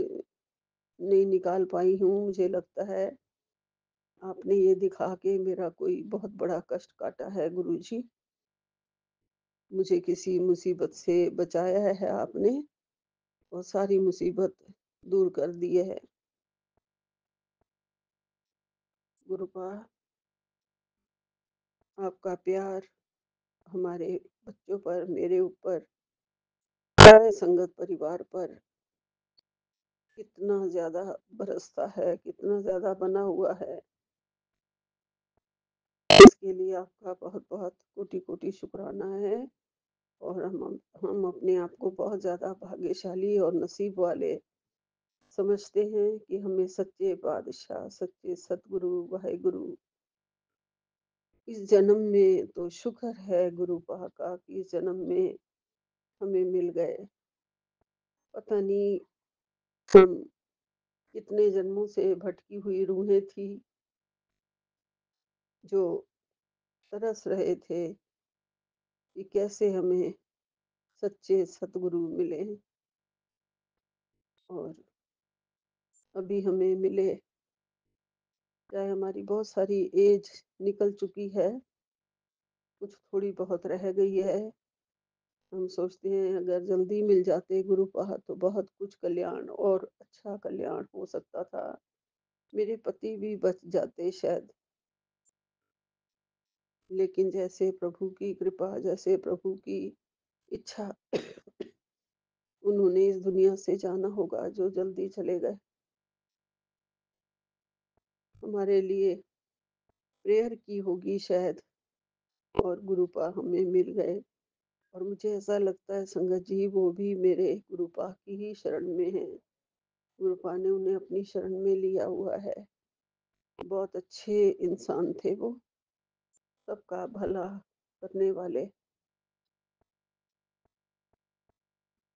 नहीं निकाल पाई हूँ। मुझे लगता है आपने ये दिखा के मेरा कोई बहुत बड़ा कष्ट काटा है गुरुजी। मुझे किसी मुसीबत से बचाया है आपने और सारी मुसीबत दूर कर दी है। गुरुपा, आपका प्यार हमारे बच्चों पर, मेरे ऊपर, सारे संगत परिवार पर कितना ज़्यादा बरसता है, कितना ज़्यादा बना हुआ है। इसके लिए आपका बहुत-बहुत कोटि-कोटि शुक्राना है और हम अपने आप को बहुत ज़्यादा भाग्यशाली और नसीब वाले समझते हैं कि हमें सच्चे पातशाह, सच्चे सतगुरु, वाहेगुरु इस जन्म में तो शुक्र है गुरु पा का कि इस जन्म में हमें मिल गए। पता नहीं हम कितने जन्मों से भटकी हुई रूहें थी जो तरस रहे थे कि कैसे हमें सच्चे सतगुरु मिले और अभी हमें मिले। चाहे हमारी बहुत सारी एज निकल चुकी है, कुछ थोड़ी बहुत रह गई है। हम सोचते हैं अगर जल्दी मिल जाते गुरु पाह तो बहुत कुछ कल्याण और अच्छा कल्याण हो सकता था। मेरे पति भी बच जाते शायद। लेकिन जैसे प्रभु की कृपा, जैसे प्रभु की इच्छा उन्होंने इस दुनिया से जाना होगा जो जल्दी चले गए। हमारे लिए प्रेयर की होगी शायद और गुरुपा हमें मिल गए। और मुझे ऐसा लगता है संगत जी वो भी मेरे गुरुपा की ही शरण में हैं। गुरुपा ने उन्हें अपनी शरण में लिया हुआ है। बहुत अच्छे इंसान थे वो, सबका भला करने वाले।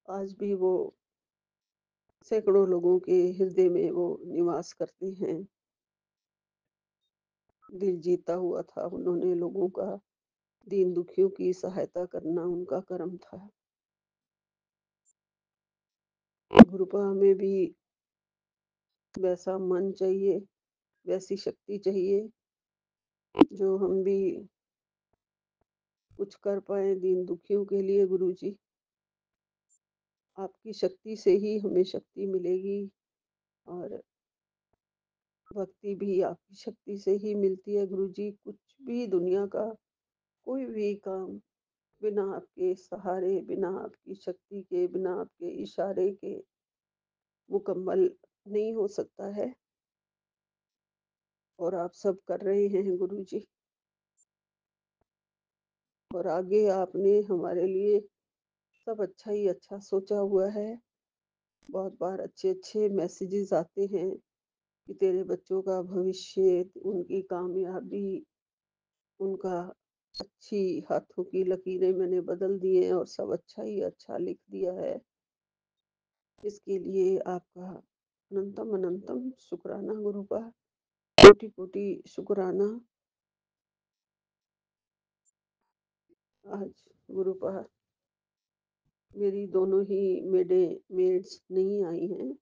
आज भी वो सैकड़ों लोगों के हृदय में वो निवास करते हैं। दिल जीता हुआ था उन्होंने लोगों का, दीन दुखियों की सहायता करना उनका कर्म था। गुरुपा में भी वैसा मन चाहिए, वैसी शक्ति चाहिए जो हम भी कुछ कर पाए दीन दुखियों के लिए। गुरुजी, आपकी शक्ति से ही हमें शक्ति मिलेगी और भक्ति भी आपकी शक्ति से ही मिलती है गुरुजी। कुछ भी दुनिया का कोई भी काम बिना आपके सहारे, बिना आपकी शक्ति के, बिना आपके इशारे के मुकम्मल नहीं हो सकता है और आप सब कर रहे हैं गुरुजी। और आगे आपने हमारे लिए सब अच्छा ही अच्छा सोचा हुआ है। बहुत बार अच्छे-अच्छे मैसेजेस आते हैं कि तेरे बच्चों का भविष्य, उनकी कामयाबी, उनका अच्छी हाथों की लकीरें मैंने बदल दी हैं और सब अच्छा ही अच्छा लिख दिया है। इसके लिए आपका अनंतम अनंतम शुक्राना गुरुपा, कोटि-कोटि शुक्राना। आज गुरुपा मेरी दोनों ही मेड्स नहीं आई हैं।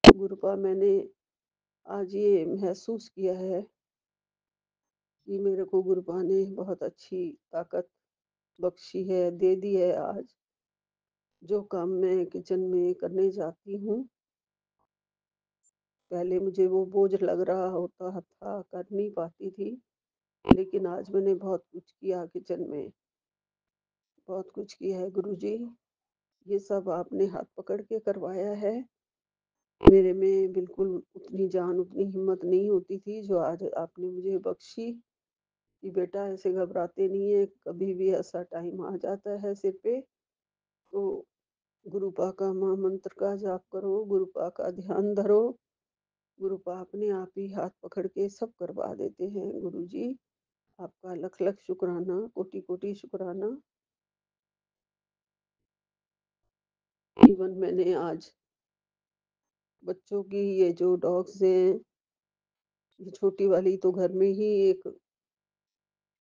गुरुपा मैंने आज ये महसूस किया है कि मेरे को गुरुपा ने बहुत अच्छी ताकत बख्शी है, दे दी है आज। जो काम मैं किचन में करने जाती हूँ, पहले मुझे वो बोझ लग रहा होता था, कर नहीं पाती थी, लेकिन आज मैंने बहुत कुछ किया किचन में, बहुत कुछ किया है गुरुजी। ये सब आपने हाथ पकड़ के करवाया है। मेरे में बिल्कुल उतनी जान, उतनी हिम्मत नहीं होती थी जो आज आपने मुझे बख्शी कि बेटा ऐसे घबराते नहीं है, कभी भी ऐसा टाइम आ जाता है सिर पे तो गुरुपा का महामंत्र का जाप करो, गुरुपा का ध्यान धरो। गुरुपा अपने आप ही हाथ पकड़ के सब करवा देते हैं। गुरुजी आपका लख लख शुक्राना, कोटि कोटि शुक्राना। इवन मैंने आज बच्चों की ये जो डॉग्स हैं, ये छोटी वाली तो घर में ही एक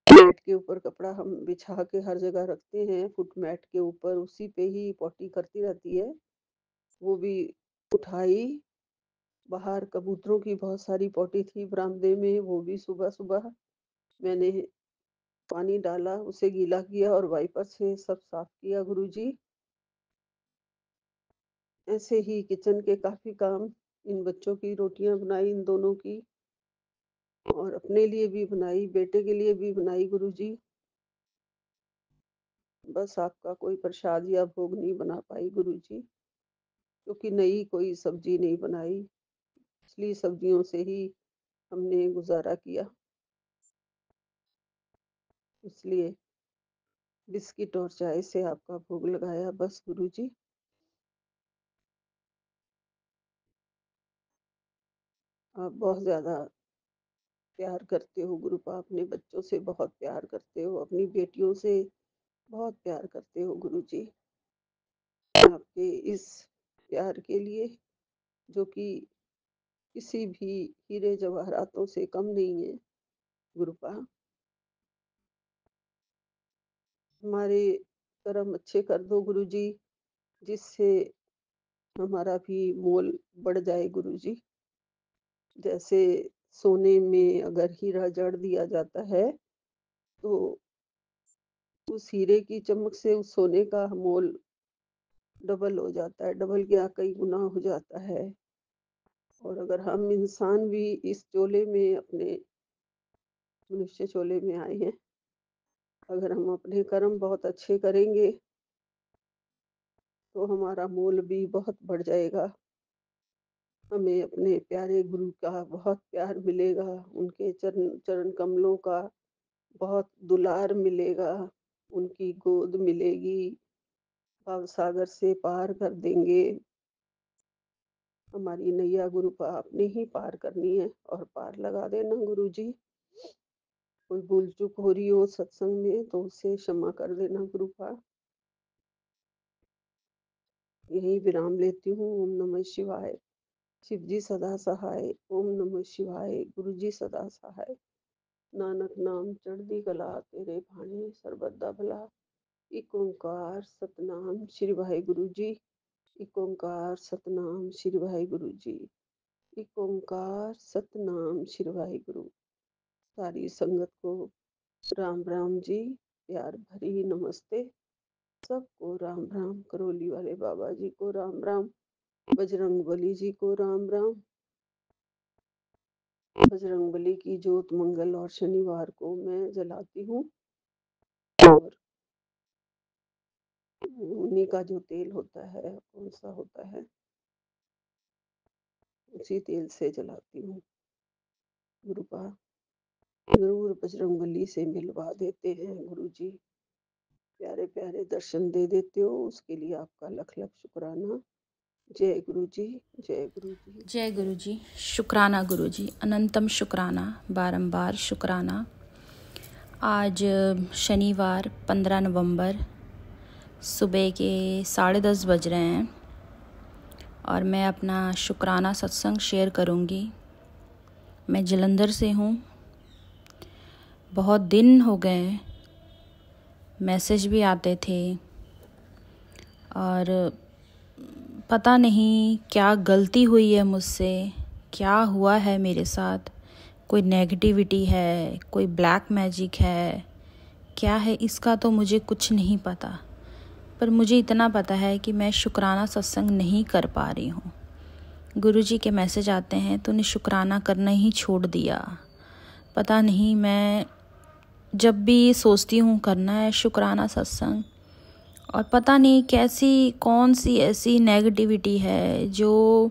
मैट के ऊपर कपड़ा हम बिछा के हर जगह रखते हैं, फुट मैट के ऊपर, उसी पे ही पॉटी करती रहती है। वो भी उठाई, बाहर कबूतरों की बहुत सारी पॉटी थी बरामदे में, वो भी सुबह सुबह मैंने पानी डाला, उसे गीला किया और वाइपर से सब साफ किया। गुरुजी ऐसे ही किचन के काफी काम, इन बच्चों की रोटियां बनाई, इन दोनों की, और अपने लिए भी बनाई, बेटे के लिए भी बनाई। गुरुजी बस आपका कोई प्रसाद या भोग नहीं बना पाई गुरुजी, क्योंकि नई कोई सब्जी नहीं बनाई, पिछली सब्जियों से ही हमने गुजारा किया, इसलिए बिस्किट और चाय से आपका भोग लगाया बस। गुरुजी आप बहुत ज्यादा प्यार करते हो गुरुपा, अपने बच्चों से बहुत प्यार करते हो, अपनी बेटियों से बहुत प्यार करते हो। गुरुजी आपके इस प्यार के लिए, जो कि किसी भी हीरे जवाहरातों से कम नहीं है, गुरुपा हमारे कर्म अच्छे कर दो गुरुजी, जिससे हमारा भी मोल बढ़ जाए। गुरुजी जैसे सोने में अगर हीरा जड़ दिया जाता है तो उस हीरे की चमक से उस सोने का मोल डबल हो जाता है, डबल क्या कई गुना हो जाता है। और अगर हम इंसान भी इस चोले में, अपने मनुष्य चोले में आए हैं, अगर हम अपने कर्म बहुत अच्छे करेंगे तो हमारा मोल भी बहुत बढ़ जाएगा। हमें अपने प्यारे गुरु का बहुत प्यार मिलेगा, उनके चरण चरण कमलों का बहुत दुलार मिलेगा, उनकी गोद मिलेगी, भव सागर से पार कर देंगे। हमारी नैया गुरुपा आपने ही पार करनी है और पार लगा देना। गुरुजी कोई भूल चूक हो रही हो सत्संग में तो उसे क्षमा कर देना गुरुपा। यही विराम लेती हूँ। ओम नमः शिवाय। शिव जी सदा सहाय। ओम नमः शिवाय। गुरु जी सदा सहाय। नानक नाम चढ़दी कला तेरे भाने सर्वदा भला। एक ओंकार सतनाम श्री वाहे गुरु जी। एक ओंकार सतनाम श्री वाहे गुरु जी। एक ओंकार सतनाम श्री वाहे गुरु। सारी संगत को राम राम जी, प्यार भरी नमस्ते। सबको राम राम। करौली वाले बाबा जी को राम राम। बजरंग बली जी को राम राम। बजरंग बली की ज्योत मंगल और शनिवार को मैं जलाती हूँ, और उन्हीं का जो तेल होता है, कौन सा होता है, उसी तेल से जलाती हूँ। गुरुपा जरूर बजरंग बली से मिलवा देते हैं गुरु जी, प्यारे प्यारे दर्शन दे देते हो, उसके लिए आपका लख लख शुक्राना। जय गुरु जी, जय गुरु जी। जय गुरु जी। शुक्राना गुरु जी, अनंतम शुक्राना, बारंबार शुक्राना। आज शनिवार 15 नवंबर सुबह के 10:30 बज रहे हैं और मैं अपना शुक्राना सत्संग शेयर करूंगी। मैं जलंधर से हूँ। बहुत दिन हो गए, मैसेज भी आते थे और पता नहीं क्या गलती हुई है मुझसे क्या हुआ है मेरे साथ। कोई नेगेटिविटी है, कोई ब्लैक मैजिक है, क्या है इसका तो मुझे कुछ नहीं पता। पर मुझे इतना पता है कि मैं शुक्राना सत्संग नहीं कर पा रही हूँ। गुरुजी के मैसेज आते हैं तूने शुक्राना करना ही छोड़ दिया। पता नहीं, मैं जब भी सोचती हूँ करना है शुक्राना सत्संग, और पता नहीं कैसी कौन सी ऐसी नेगेटिविटी है जो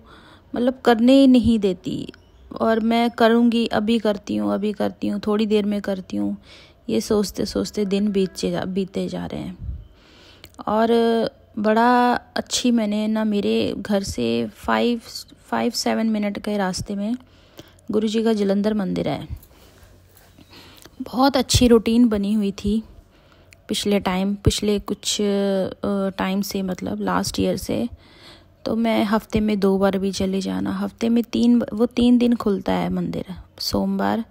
मतलब करने ही नहीं देती। और मैं करूँगी, अभी करती हूँ, थोड़ी देर में करती हूँ, ये सोचते सोचते दिन बीते जा रहे हैं। और बड़ा अच्छी, मैंने ना मेरे घर से 5-7 मिनट के रास्ते में गुरुजी का जलंधर मंदिर है। बहुत अच्छी रूटीन बनी हुई थी पिछले कुछ टाइम से, मतलब लास्ट ईयर से। तो मैं हफ्ते में 2 बार भी चले जाना, हफ्ते में 3 दिन खुलता है मंदिर, सोमवार,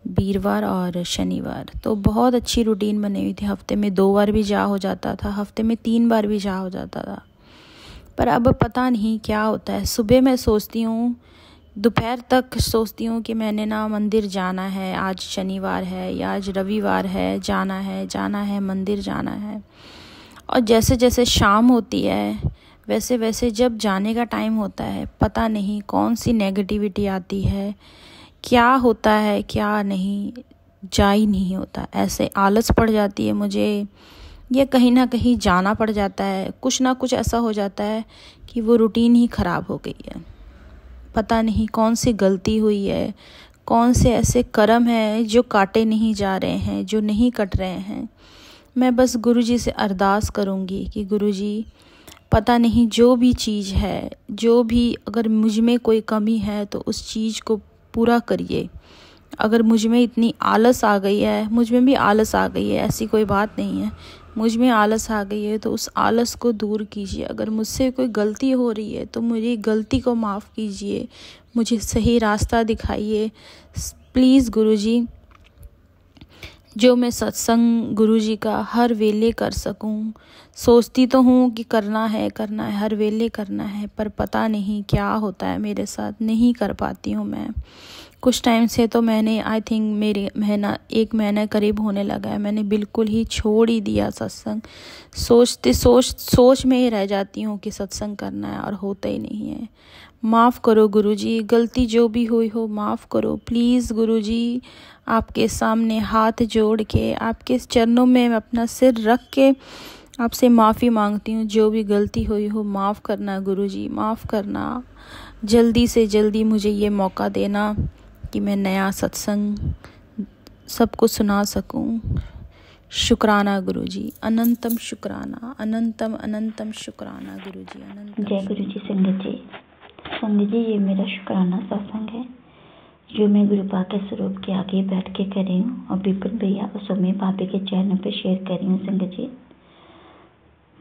वीरवार और शनिवार। तो बहुत अच्छी रूटीन बनी हुई थी, हफ्ते में 2 बार भी जा हो जाता था, हफ्ते में 3 बार भी जा हो जाता था। पर अब पता नहीं क्या होता है। सुबह मैं सोचती हूँ, दोपहर तक सोचती हूँ कि मैंने ना मंदिर जाना है, आज शनिवार है या आज रविवार है, जाना है मंदिर जाना है। और जैसे जैसे शाम होती है वैसे वैसे जब जाने का टाइम होता है, पता नहीं कौन सी नेगेटिविटी आती है, क्या होता है क्या नहीं, जा ही नहीं होता। ऐसे आलस पड़ जाती है मुझे, ये कहीं ना कहीं जाना पड़ जाता है, कुछ ना कुछ ऐसा हो जाता है कि वो रूटीन ही ख़राब हो गई है। पता नहीं कौन सी गलती हुई है, कौन से ऐसे कर्म हैं जो काटे नहीं जा रहे हैं, जो नहीं कट रहे हैं। मैं बस गुरुजी से अरदास करूँगी कि गुरुजी पता नहीं जो भी चीज़ है, जो भी अगर मुझ में कोई कमी है तो उस चीज़ को पूरा करिए। अगर मुझ में इतनी आलस आ गई है, मुझ में भी आलस आ गई है, ऐसी कोई बात नहीं है, मुझ में आलस आ गई है तो उस आलस को दूर कीजिए। अगर मुझसे कोई गलती हो रही है तो मेरी गलती को माफ़ कीजिए, मुझे सही रास्ता दिखाइए प्लीज़ गुरुजी। जो मैं सत्संग गुरुजी का हर वेले कर सकूं। सोचती तो हूँ कि करना है हर वेले करना है, पर पता नहीं क्या होता है मेरे साथ, नहीं कर पाती हूँ मैं। कुछ टाइम से तो मैंने आई थिंक मेरे 1 महीना करीब होने लगा है, मैंने बिल्कुल ही छोड़ ही दिया सत्संग। सोच में ही रह जाती हूँ कि सत्संग करना है और होता ही नहीं है। माफ़ करो गुरुजी, गलती जो भी हुई हो माफ़ करो प्लीज़ गुरुजी। आपके सामने हाथ जोड़ के, आपके चरणों में अपना सिर रख के आपसे माफ़ी मांगती हूँ। जो भी गलती हुई हो माफ़ करना गुरुजी, माफ़ करना। जल्दी से जल्दी मुझे ये मौका देना कि मैं नया सत्संग सबको सुना सकूं। शुक्राना गुरुजी, अनंतम शुक्राना, अनंतम अनंतम शुक्राना गुरुजी, अनंतम। जय गुरुजी। संगत जी ये मेरा शुक्राना सत्संग है जो मैं गुरुपा के स्वरूप के आगे बैठ के कर रही हूँ और विपिन भैया और सुमी भाभी के चैनल पे शेयर कर रही हूँ। संगत जी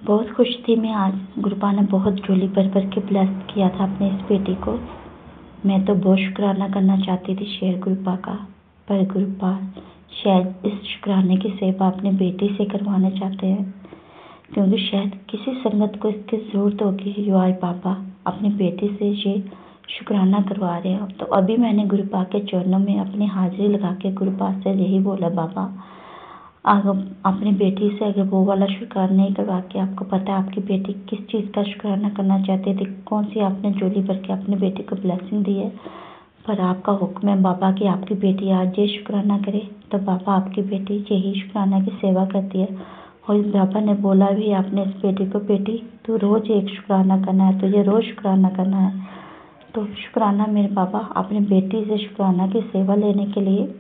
बहुत खुश थी मैं आज, गुरुपा ने बहुत झोली भर भर के ब्लेस किया था अपने इस बेटी को। मैं तो बहुत शुक्राना करना चाहती थी शेयर गुरुपा का, पर गुरुपा शायद इस शुक्राने की सेवा अपनी बेटी से करवाना चाहते हैं, क्योंकि शायद किसी संगत को इसकी ज़रूरत होगी। जो आज पापा अपनी बेटी से ये शुक्राना करवा रहे हैं। तो अभी मैंने गुरुपा के चरणों में अपनी हाजिरी लगा के गुरुपा से यही बोला, बाबा अपनी बेटी से अगर वो वाला शुक्राना नहीं करवा के, आपको पता है आपकी बेटी किस चीज़ का शुक्राना करना चाहती थी, कौन सी आपने झोली भर के अपनी बेटी को ब्लेसिंग दी है, पर आपका हुक्म है बाबा कि आपकी बेटी आज ये शुक्राना करे, तो बाबा आपकी बेटी यही शुक्राना की सेवा करती है। और इस बाबा ने बोला भी आपने इस बेटी को, बेटी तू रोज़ एक शुक्राना करना है, तुझे रोज़ शुक्राना करना है। तो शुक्राना मेरे बाबा अपनी बेटी से शुक्राना की सेवा लेने के लिए।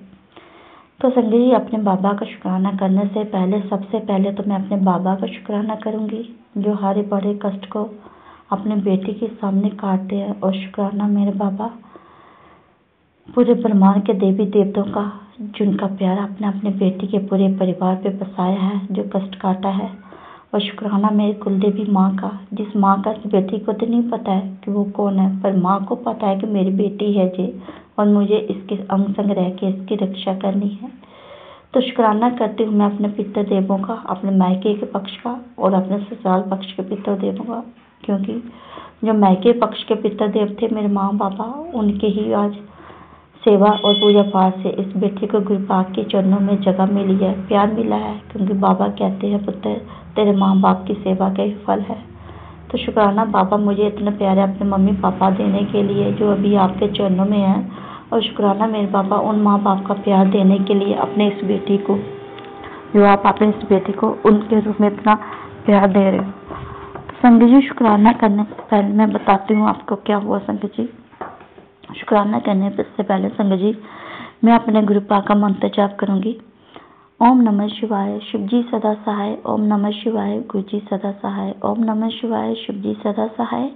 तो संगत जी अपने बाबा का शुक्राना करने से पहले सबसे पहले तो मैं अपने बाबा का शुक्राना करूँगी जो हर बड़े कष्ट को अपने बेटी के सामने काटते हैं। और शुक्राना मेरे बाबा पूरे ब्रह्मांड के देवी देवताओं का, जिनका प्यार आपने अपने बेटी के पूरे परिवार पे बसाया है, जो कष्ट काटा है। और शुक्राना मेरे कुलदेवी माँ का, जिस माँ का इस बेटी को तो नहीं पता है कि वो कौन है, पर माँ को पता है कि मेरी बेटी है जी, और मुझे इसके अंग संग रह के इसकी रक्षा करनी है। तो शुक्राना करती हूँ मैं अपने पितृदेवों का, अपने मायके के पक्ष का और अपने ससुराल पक्ष के पितृदेवों का। क्योंकि जो मायके पक्ष के पितृदेव थे मेरे माँ बाबा, उनके ही आज सेवा और पूजा पाठ से इस बेटी को गुरु पाक के चरणों में जगह मिली है, प्यार मिला है। क्योंकि बाबा कहते हैं पुत्र तेरे माँ बाप की सेवा का ही फल है। तो शुक्राना बाबा मुझे इतने प्यारे अपने मम्मी पापा देने के लिए जो अभी आपके चरणों में है, और शुक्राना मेरे पापा उन माँ बाप का प्यार देने के लिए अपने इस बेटी को, जो आप अपने इस बेटी को उनके रूप में इतना प्यार दे रहे हो। तो संगत जी शुक्राना करने से पहले मैं बताती हूँ आपको क्या हुआ। संगत जी शुक्राना करने से पहले संगत जी मैं अपने गुरु पाक का मंत्र जाप करूँगी। ओम नमः शिवाय, शिव जी सदा सहाय। ओम नमः शिवाय, गुरु जी सदा सहाय। ओम नमः शिवाय, शिव जी सदा सहाय।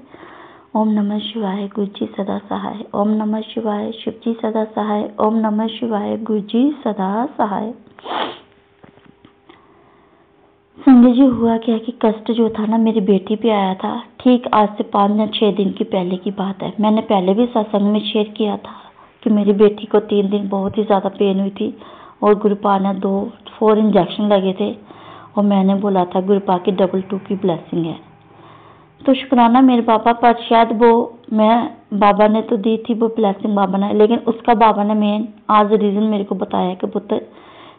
ओम नमः शिवाय, गुरु जी सदा सहाय। ओम नमः शिवाय, शिव जी सदा सहाय। ओम नमः शिवाय, गुरु जी सदा सहाय। संगत जी हुआ क्या कि कष्ट जो था ना मेरी बेटी पे आया था, ठीक आज से 5 या 6 दिन की पहले की बात है। मैंने पहले भी सत्संग में शेयर किया था कि मेरी बेटी को 3 दिन बहुत ही ज़्यादा पेन हुई थी और गुरुपा ने 4 इंजेक्शन लगे थे और मैंने बोला था गुरुपा की 2 की ब्लेसिंग है। तो शुक्राना मेरे पापा पर, शायद वो मैं बाबा ने तो दी थी वो ब्लेसिंग बाबा ने, लेकिन उसका बाबा ने मेन आज रीज़न मेरे को बताया कि पुत्र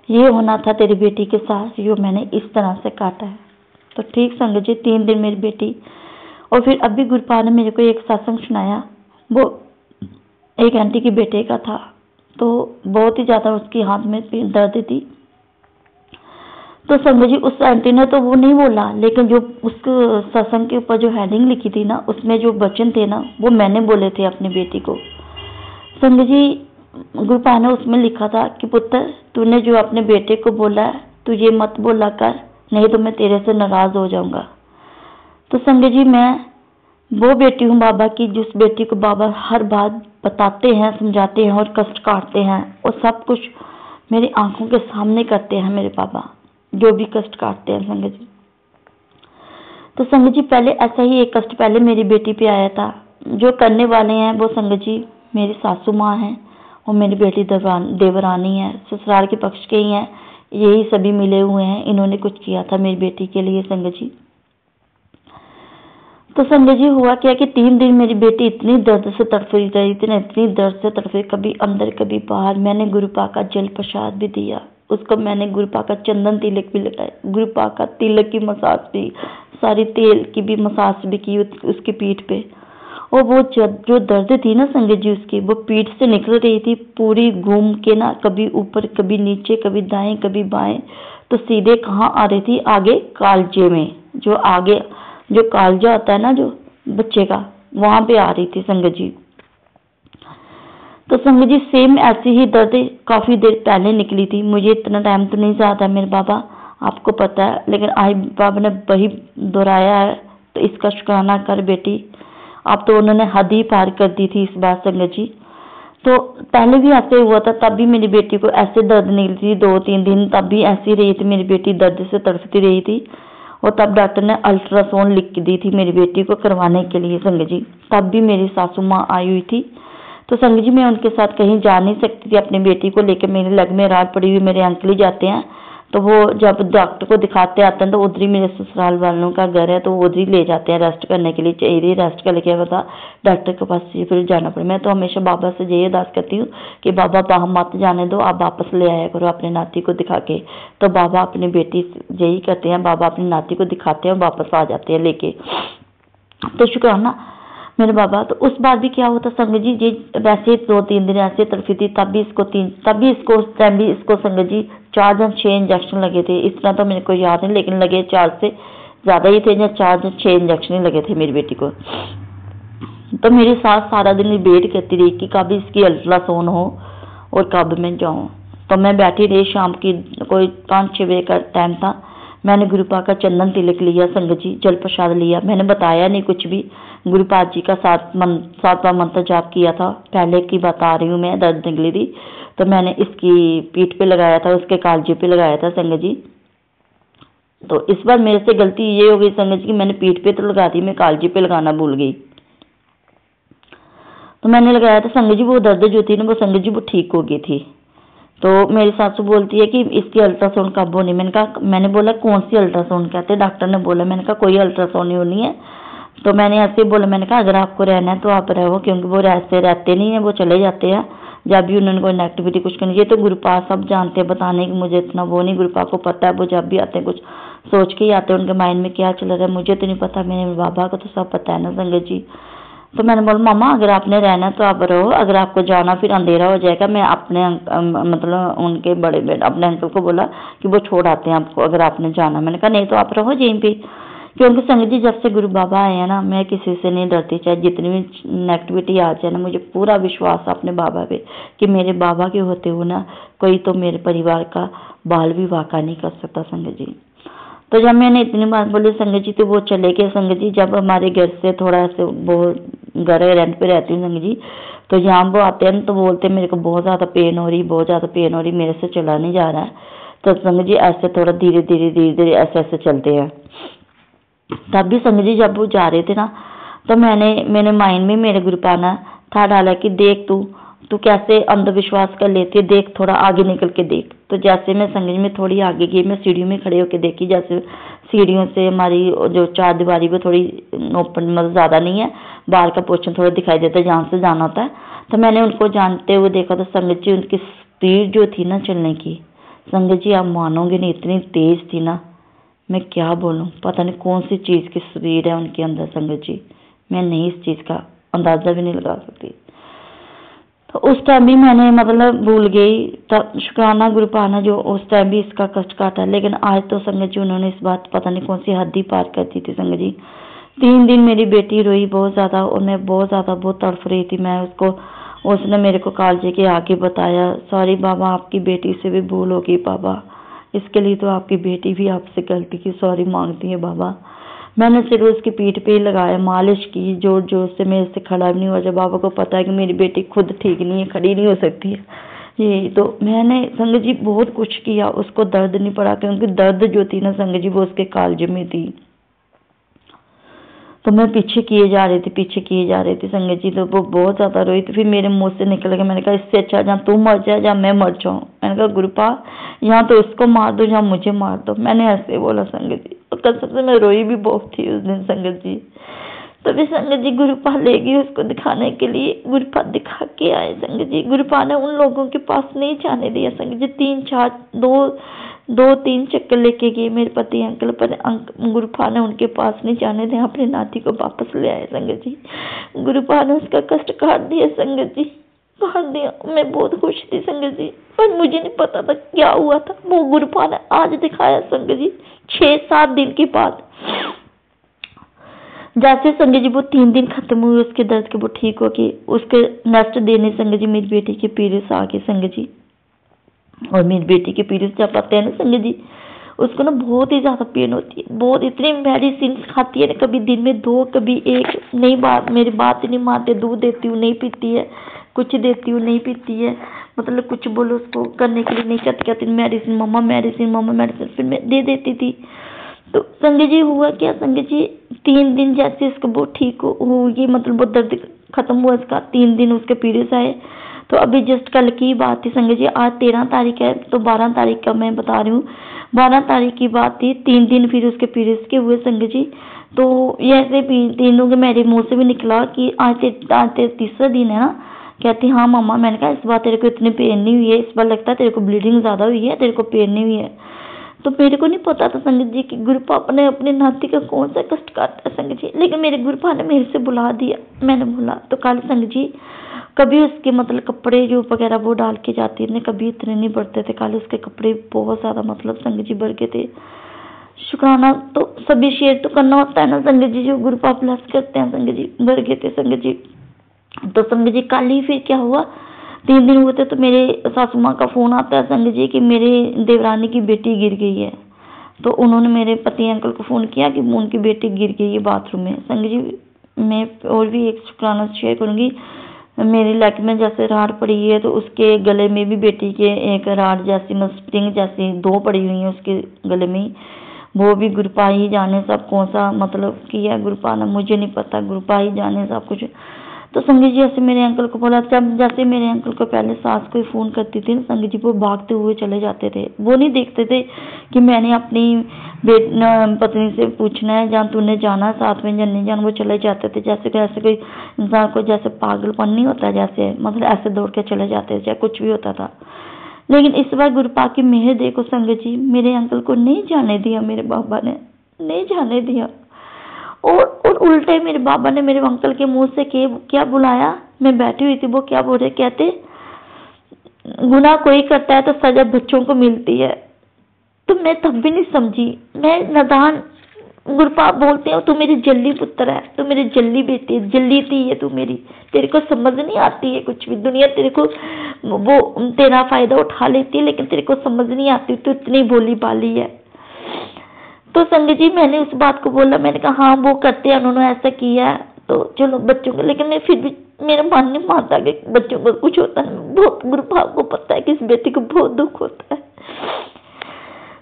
ये होना था तेरी बेटी के साथ, जो मैंने इस तरह से काटा है। तो ठीक संगत जी 3 दिन मेरी बेटी, और फिर अभी गुरुपा ने मेरे को एक सत्संग सुनाया, वो एक आंटी के बेटे का था। तो बहुत ही ज़्यादा उसकी हाथ में दर्द थी। तो संगत जी उस आंटी ने तो वो नहीं बोला, लेकिन जो उस सत्संग के ऊपर जो हेडिंग लिखी थी ना, उसमें जो वचन थे ना, वो मैंने बोले थे अपनी बेटी को। संगत जी गुरुपा ने उसमें लिखा था कि पुत्र तूने जो अपने बेटे को बोला है, तू ये मत बोला कर, नहीं तो मैं तेरे से नाराज हो जाऊंगा। तो संगत जी मैं वो बेटी हूँ बाबा की, जिस बेटी को बाबा हर बात बताते हैं, समझाते हैं और कष्ट काटते हैं, और सब कुछ मेरी आंखों के सामने करते हैं मेरे पापा, जो भी कष्ट काटते हैं संगत जी। तो संगत जी पहले ऐसा ही एक कष्ट पहले मेरी बेटी पे आया था। जो करने वाले हैं वो संगत जी मेरी सासू माँ हैं और मेरी बेटी देवरानी है, ससुराल के पक्ष के ही हैं, यही सभी मिले हुए हैं। इन्होंने कुछ किया था मेरी बेटी के लिए संगत जी। तो संगत जी हुआ क्या कि 3 दिन मेरी बेटी इतनी दर्द से तड़फ रही थी ना, इतनी दर्द से तड़फ, कभी अंदर कभी बाहर। मैंने गुरुपा का जल प्रसाद भी दिया उसको, मैंने गुरुपा का चंदन तिलक भी लगाया, गुरुपा का तिलक की मसाज भी, सारी तेल की भी मसाज भी की उसकी पीठ पे। और वो जो दर्द थी ना संगत जी उसकी, वो पीठ से निकल रही थी पूरी घूम के ना, कभी ऊपर कभी नीचे, कभी दाएं कभी बाएं। तो सीधे कहाँ आ रही थी, आगे कालजे में, जो आगे जो कालजा होता है ना जो बच्चे का, वहां पे आ रही थी संगत जी। तो संगत जी सेम ऐसी ही दर्द काफी देर पहले निकली थी। मुझे इतना टाइम तो नहीं याद है मेरे बाबा, आपको पता है, लेकिन आज बाबा ने वही दोहराया है। तो इसका शुक्राना कर बेटी, अब तो उन्होंने हद ही पार कर दी थी इस बार संगत जी। तो पहले भी ऐसे हुआ था, तब भी मेरी बेटी को ऐसे दर्द निकली थी 2-3 दिन, तब भी ऐसी रही थी मेरी बेटी, दर्द से तड़पती रही थी। और तब डॉक्टर ने अल्ट्रासाउंड लिख दी थी मेरी बेटी को करवाने के लिए संगत जी। तब भी मेरी सासू माँ आई हुई थी। तो संगत जी मैं उनके साथ कहीं जा नहीं सकती थी अपनी बेटी को लेकर, मेरे लग में रात पड़ी हुई, मेरे अंकल ही जाते हैं। तो वो जब डॉक्टर को दिखाते आते हैं तो उधर ही मेरे ससुराल वालों का घर है, तो उधर ही ले जाते हैं रेस्ट करने के लिए। चाहिए रेस्ट कर लेके बता डॉक्टर के पास फिर जाना पड़े। मैं तो हमेशा बाबा से यही अरदास करती हूँ कि बाबा बाहर मत जाने दो, आप वापस ले आया करो अपने नाती को दिखा के। तो बाबा अपनी बेटी यही करते हैं, बाबा अपनी नाती को दिखाते हैं और वापस आ जाते हैं लेके। तो शुक्राना मेरे बाबा। तो उस बार भी क्या होता संगत जी, वैसे 2-3 दिन ऐसे तड़फी थी, तब भी इसको उस टाइम भी इसको संगत जी 4 या 6 इंजेक्शन लगे थे। इतना तो मेरे को याद नहीं, लेकिन लगे 4 से ज़्यादा ही थे, या 4 या 6 इंजेक्शन ही लगे थे मेरी बेटी को। तो मेरी सास सारा दिन वेट करती रही कि कब इसकी अल्ट्रासाउंड हो और कब मैं जाऊँ। तो मैं बैठी रही, शाम की कोई 5-6 बजे का टाइम था। मैंने गुरुपा का चंदन तिलक लिया संगत जी, जल प्रसाद लिया, मैंने बताया नहीं कुछ भी। गुरुपा जी का 7वां मंत्र जाप किया था, पहले की बता रही हूँ मैं, दर्द निकली थी। तो मैंने इसकी पीठ पे लगाया था, उसके कालजे पे लगाया था संगत जी। तो इस बार मेरे से गलती ये हो गई संगत जी कि मैंने पीठ पे तो लगा दी, मैं कालजे पे लगाना भूल गई। तो मैंने लगाया था संगत जी, वो दर्द जो थी ना वो संगत जी वो ठीक हो गई थी। तो मेरी सासू बोलती है कि इसकी अल्ट्रासाउंड कब होनी। मैंने बोला कौन सी अल्ट्रासाउंड कहते हैं, डॉक्टर ने बोला। मैंने कहा कोई अल्ट्रासाउंड नहीं होनी है, तो मैंने ऐसे बोला, मैंने कहा अगर आपको रहना है तो आप रहो, क्योंकि वो ऐसे रहते नहीं है, वो चले जाते हैं जब भी उन्होंने कोई एक्टिविटी कुछ करनी। ये तो गुरुपा सब जानते हैं, बताने की मुझे इतना वो नहीं, गुरुपा को पता है, वो जब भी आते हैं कुछ सोच के ही आते हैं, उनके माइंड में क्या चल रहा है मुझे तो नहीं पता, मेरे बाबा को तो सब पता है ना संगत जी। तो मैंने बोला मामा अगर आपने रहना तो आप रहो, अगर आपको जाना फिर अंधेरा हो जाएगा। मैं अपने मतलब उनके बड़े बेटे अपने अंकल को बोला कि वो छोड़ आते हैं आपको अगर आपने जाना। मैंने कहा नहीं तो आप रहो यहीं पे, क्योंकि संगत जी जब से गुरु बाबा आए हैं ना, मैं किसी से नहीं डरती, चाहे जितनी भी नेगेटिविटी आ जाए ना, मुझे पूरा विश्वास है अपने बाबा पे कि मेरे बाबा के होते हुए ना कोई तो मेरे परिवार का बाल भी वाका नहीं कर सकता संगत जी। तो जब मैंने इतनी बात बोली संगत जी तो वो चले गए संगत जी। जब हमारे घर से थोड़ा से वो घर रेंट पे रहती हूँ संगत जी, तो यहाँ वो आते हैं तो बोलते मेरे को बहुत ज़्यादा पेन हो रही, बहुत ज़्यादा पेन हो रही, मेरे से चला नहीं जा रहा है। तो संगत जी ऐसे थोड़ा धीरे धीरे ऐसे ऐसे चलते हैं। तब भी संगत जी जब वो जा रहे थे ना, तो मेरे माइंड में मेरे गुरुपा ने था डाला कि देख तू कैसे अंधविश्वास कर लेती है, देख थोड़ा आगे निकल के देख। तो जैसे मैं संगत में थोड़ी आगे गई, मैं सीढ़ियों में खड़े होकर देखी, जैसे सीढ़ियों से हमारी जो चार दीवारी पे थोड़ी ओपन मतलब ज़्यादा नहीं है, बाहर का पोर्शन थोड़ा दिखाई देता है जहाँ से जाना होता है। तो मैंने उनको जानते हुए देखा, तो संगत जी उनकी स्पीड जो थी ना चलने की, संगत जी आप मानोगे नहीं, इतनी तेज थी ना, मैं क्या बोलूं, पता नहीं कौन सी चीज़ की स्पीड है उनके अंदर संगत जी, मैं नहीं इस चीज़ का अंदाज़ा भी नहीं लगा सकती। तो उस टाइम भी मैंने मतलब भूल गई, तब शुक्राना गुरुपा ने जो उस टाइम भी इसका कष्ट काटा। लेकिन आज तो संगत जी उन्होंने इस बात पता नहीं कौन सी हद ही पार कर दी थी संगत जी। 3 दिन मेरी बेटी रोई बहुत ज़्यादा, और मैं बहुत तड़फ रही थी। मैं उसको, उसने मेरे को कालजे के आके बताया, सॉरी बाबा आपकी बेटी से भी भूल होगी बाबा, इसके लिए तो आपकी बेटी भी आपसे गलती की सॉरी मांगती है बाबा। मैंने सिर्फ उसकी पीठ पे ही लगाया, मालिश की जोर जोर से, मेरे से खड़ा भी नहीं हुआ। जब बाबा को पता है कि मेरी बेटी खुद ठीक नहीं है, खड़ी नहीं हो सकती है, ये तो मैंने संगत जी बहुत कुछ किया, उसको दर्द नहीं पड़ा, क्योंकि दर्द जो थी ना संगत जी वो उसके कालजे में थी। तो मैं पीछे किए जा रही थी संगत जी। तो वो बहुत ज़्यादा रोई। तो फिर मेरे मुंह से निकल गया, मैंने कहा इससे अच्छा जहाँ तू मर जाए या मैं मर जाऊँ। मैंने कहा गुरुपा यहाँ तो इसको मार दो या मुझे मार दो, मैंने ऐसे बोला संगत जी। और कसम से मैं रोई भी बहुत थी उस दिन संगत जी। तो फिर संगत जी गुरुपा ले गई उसको दिखाने के लिए, गुरुपा दिखा के आए संगत जी। गुरुपा ने उन लोगों के पास नहीं जाने दिया संगत जी, 2-3 चक्कर लेके गए मेरे पति अंकल, पर गुरुपा ने उनके पास नहीं जाने दिया, अपने नाती को वापस ले आए संगत जी। गुरुपा ने उसका कष्ट काट दिया संगत जी, काट दिया। मैं बहुत खुश थी संगत जी, पर मुझे नहीं पता था क्या हुआ था। वो गुरुपा ने आज दिखाया संगत जी, 6-7 दिन के बाद। जैसे संगत जी वो 3 दिन खत्म हुए उसके दर्द के, वो ठीक हो गई। उसके नेक्स्ट दिन संगत जी मेरी बेटी के पीरियड्स आ गए संगत जी। और मेरी बेटी के पीरियड्स जब आते हैं ना संगत जी, उसको ना बहुत ही ज़्यादा पेन होती है, बहुत, इतनी मेडिसिन खाती है ना, कभी दिन में 2 कभी 1, नहीं मेरी बात नहीं मानते, दूध देती हूँ नहीं पीती है, कुछ देती हूँ नहीं पीती है, मतलब कुछ बोलो उसको करने के लिए नहीं कहती मेडिसिन मम्मा मेडिसिन, फिर मैं दे देती थी। तो संगत जी हुआ क्या संगत जी, 3 दिन जैसे इसको बहुत ठीक हुई, मतलब वो दर्द खत्म हुआ इसका, 3 दिन उसके पीरियड्स आए। तो अभी जस्ट कल की बात थी संगत जी, आज 13 तारीख है, तो 12 तारीख का मैं बता रही हूँ, 12 तारीख की बात थी। 3 दिन फिर उसके पीरियड्स के हुए संगत जी। तो ये ऐसे 3 दिनों के मेरे मुंह से भी निकला कि आज तीसरा दिन है ना। कहती हाँ मम्मा। मैंने कहा इस बार तेरे को इतनी पेन नहीं हुई है, इस बार लगता है तेरे को ब्लीडिंग ज़्यादा हुई है, तेरे को पेन नहीं हुई है। तो मेरे को नहीं पता था संगत जी कि गुरुपा ने अपने नाती का कौन सा कष्ट काटा है संगत जी, लेकिन मेरे गुरुपा ने मेरे से बुला दिया। मैंने बोला तो कल संगत जी कभी उसके मतलब कपड़े जो वगैरह वो डाल के जाती है, कभी इतने नहीं बढ़ते थे, कल उसके कपड़े बहुत ज़्यादा मतलब संगत जी बढ़ गए थे। शुक्राना तो सभी शेयर तो करना होता है ना संगत जी, जो गुरुपा प्लस करते हैं संगत जी, बढ़ गए थे संगत जी। तो संगत जी कल ही फिर क्या हुआ, 3 दिन हुए थे तो मेरे सासू माँ का फ़ोन आता है संगत जी कि मेरे देवरानी की बेटी गिर गई है। तो उन्होंने मेरे पति अंकल को फ़ोन किया कि उनकी बेटी गिर गई है बाथरूम में। संगत जी मैं और भी एक शुक्राना शेयर करूँगी, मेरी लेग में जैसे राड पड़ी है, तो उसके गले में भी बेटी के एक राड जैसी स्प्रिंग जैसी 2 पड़ी हुई हैं उसके गले में। वो भी गुरुपा ही जाने सब कौन सा मतलब किया गुरुपा ने, मुझे नहीं पता, गुरुपा ही जाने सब कुछ। तो संगत जी ऐसे मेरे अंकल को बोला, जब जैसे मेरे अंकल को पहले सास कोई फ़ोन करती थी ना संगत जी, वो भागते हुए चले जाते थे। वो नहीं देखते थे कि मैंने अपनी पत्नी से पूछना है या तूने जाना साथ में या नहीं जाना, वो चले जाते थे। जैसे कोई इंसान को जैसे पागलपन नहीं होता, जैसे मतलब ऐसे दौड़ के चले जाते थे, चाहे कुछ भी होता था। लेकिन इस बार गुरुपाक की मेहर देखो संगत जी, मेरे अंकल को नहीं जाने दिया, मेरे बाबा ने नहीं जाने दिया। और उल्टे मेरे बाबा ने मेरे अंकल के मुंह से क्या बुलाया, मैं बैठी हुई थी, वो क्या बोल रहे, कहते गुनाह कोई करता है तो सजा बच्चों को मिलती है। तो मैं तब भी नहीं समझी, मैं नादान। गुरुपाक बोलते हैं तू मेरी जल्दी पुत्र है, तू मेरी जल्दी बेटी है, जल्दी थी है तू मेरी, तेरे को समझ नहीं आती है कुछ भी, दुनिया तेरे को वो तेरा फायदा उठा लेती है, लेकिन तेरे को समझ नहीं आती, तू इतनी भोली भाली है। तो संगत जी मैंने उस बात को बोला, मैंने कहा हाँ वो करते हैं, उन्होंने ऐसा किया है तो चलो बच्चों को, लेकिन मैं फिर भी मेरा मन नहीं मानता कि बच्चों को कुछ होता है। बहुत गुरुपाक को पता है कि इस बेटी को बहुत दुख होता है।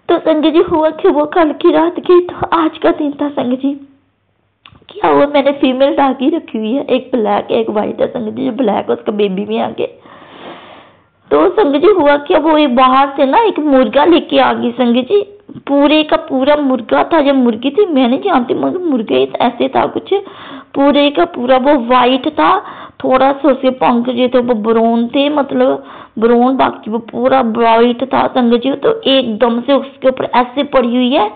तो संगत जी हुआ कि वो कल की रात की, तो आज का दिन था संगत जी। क्या हुआ, मैंने फीमेल डाकी रखी हुई है, एक ब्लैक एक वाइट है संगत जी। जो ब्लैक है उसका बेबी भी आ गया। तो संगत जी हुआ क्या, वो एक बाहर से ना एक मुर्गा लेके आ गई संगत जी, पूरे का पूरा मुर्गा था। जब मुर्गी थी मैं नहीं जानती, मगर मुर्गा ही ऐसे था कुछ, पूरे का पूरा वो वाइट था, थोड़ा सा उसके पंख जो थे वो ब्राउन थे, मतलब ब्राउन, बाकी वो पूरा वाइट था संगत जी। तो एकदम से उसके ऊपर ऐसे पड़ी हुई है।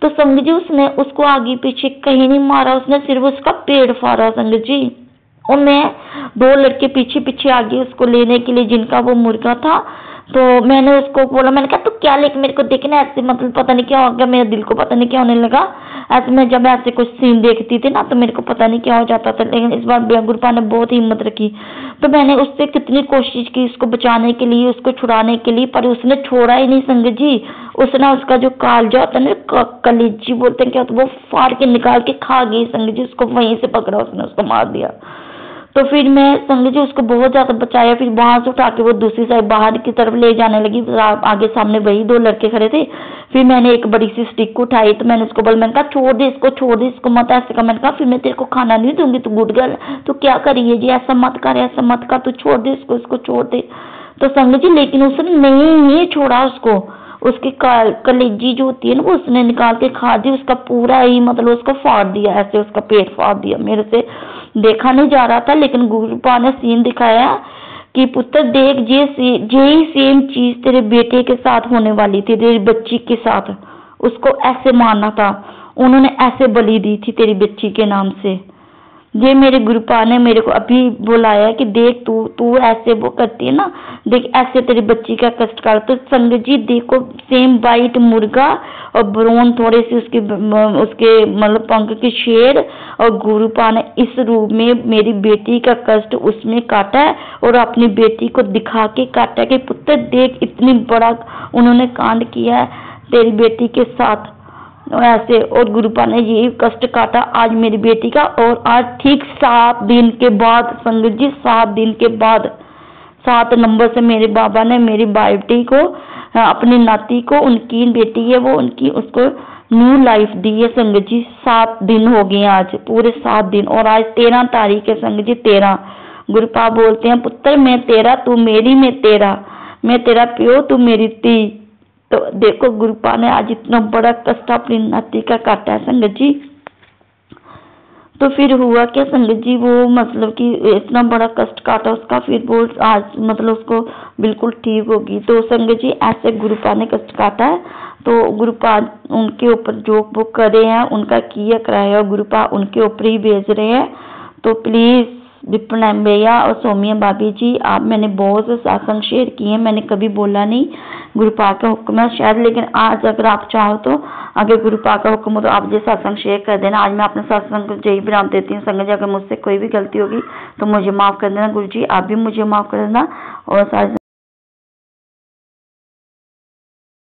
तो संगत जी उसने उसको आगे पीछे कहीं नहीं मारा, उसने सिर्फ उसका पेड़ फाड़ा संगत जी। और मैं 2 लड़के पीछे पीछे आ गए उसको लेने के लिए, जिनका वो मुर्गा था। तो मैंने उसको बोला, मैंने कहा तू क्या लेके मेरे को देखना ऐसे, मतलब पता नहीं क्या हो गया, मेरे दिल को पता नहीं क्या होने लगा ऐसे। मैं जब ऐसे कुछ सीन देखती थी ना तो मेरे को पता नहीं क्या हो जाता था। लेकिन इस बार गुरुपाक ने बहुत हिम्मत रखी, तो मैंने उससे कितनी कोशिश की उसको बचाने के लिए, उसको छुड़ाने के लिए, पर उसने छोड़ा ही नहीं संगत जी। उसने उसका जो कालजा होता है ना, कलेजी बोलते हैं क्या, तो वो फाड़ के निकाल के खा गई संगत जी। उसको वहीं से पकड़ा, उसने उसको मार दिया। तो फिर मैं संगत जी उसको बहुत ज्यादा बचाया, फिर वहां से उठा के वो दूसरी साइड बाहर की तरफ ले जाने लगी। आगे सामने वही 2 लड़के खड़े थे। फिर मैंने एक बड़ी सी स्टिक उठाई, तो मैंने उसको बोला, मैंने कहा छोड़ दे इसको, छोड़ दे इसको, मत ऐसे कर। मैंने कहा फिर मैं तेरे को खाना नहीं दूंगी, तू गुड गर्ल, तू क्या करिए जी, ऐसा मत कर, ऐसा मत कर, तू छोड़ दे इसको, इसको छोड़ दे। तो संगत जी लेकिन उसने नहीं छोड़ा उसको, उसकी कलेजी जो होती है ना वो उसने निकाल के खा दी, उसका पूरा ही मतलब उसको फाड़ दिया, ऐसे उसका पेट फाड़ दिया। मेरे से देखा नहीं जा रहा था, लेकिन गुरुपाक ने सीन दिखाया कि पुत्र देख, यही सेम चीज तेरे बेटे के साथ होने वाली थी, तेरी बच्ची के साथ, उसको ऐसे मारना था, उन्होंने ऐसे बलि दी थी तेरी बच्ची के नाम से। ये मेरे गुरुपाक ने मेरे को अभी बुलाया कि देख तू ऐसे वो करती है ना, देख ऐसे तेरी बच्ची का कष्ट कर। तो संगत जी देखो सेम वाइट मुर्गा और ब्राउन थोड़े से उसके मतलब पंख के शेर, और गुरुपाक ने इस रूप में मेरी बेटी का कष्ट उसमें काटा है और अपनी बेटी को दिखा के काटा कि पुत्र देख इतनी बड़ा उन्होंने कांड किया है तेरी बेटी के साथ ऐसे। और गुरुपाक ने यही कष्ट काटा आज मेरी बेटी का। और आज ठीक 7 दिन के बाद संगत जी, 7 दिन के बाद 7 नंबर से मेरे बाबा ने मेरी बेटी को, अपनी नाती को, उनकी बेटी है वो, उनकी उसको न्यू लाइफ दी है संगत जी। 7 दिन हो गए आज, पूरे 7 दिन। और आज 13 तारीख है संगत जी, 13। गुरुपाक बोलते हैं पुत्र मैं तेरा, तू मेरी, मैं तेरा, मैं तेरा प्यो, तू मेरी ती। तो देखो गुरुपाक ने आज इतना बड़ा कष्ट अपनी नाती का काटा है संगत जी। तो फिर हुआ क्या संगत जी, वो मतलब कि इतना बड़ा कष्ट काटा उसका, फिर वो आज मतलब उसको बिल्कुल ठीक होगी। तो संगत जी ऐसे गुरुपाक ने कष्ट काटा है, तो गुरुपाक उनके ऊपर जो वो करे हैं उनका किया कराया गुरुपाक उनके ऊपर ही भेज रहे हैं। तो प्लीज विपिन भैया और सोमिया भाभी जी, आप मैंने बहुत से सत्संग शेयर किए हैं, मैंने कभी बोला नहीं, गुरुपाक का हुक्म है शायद, लेकिन आज अगर आप चाहो तो अगर गुरुपाक का हुक्म हो तो आप ये सत्संग शेयर कर देना। आज मैं अपने सत्संग को यही विराम देती हूँ संगत जी। अगर मुझसे कोई भी गलती होगी तो मुझे माफ़ कर देना गुरु जी, आप भी मुझे माफ़ कर देना। और सारे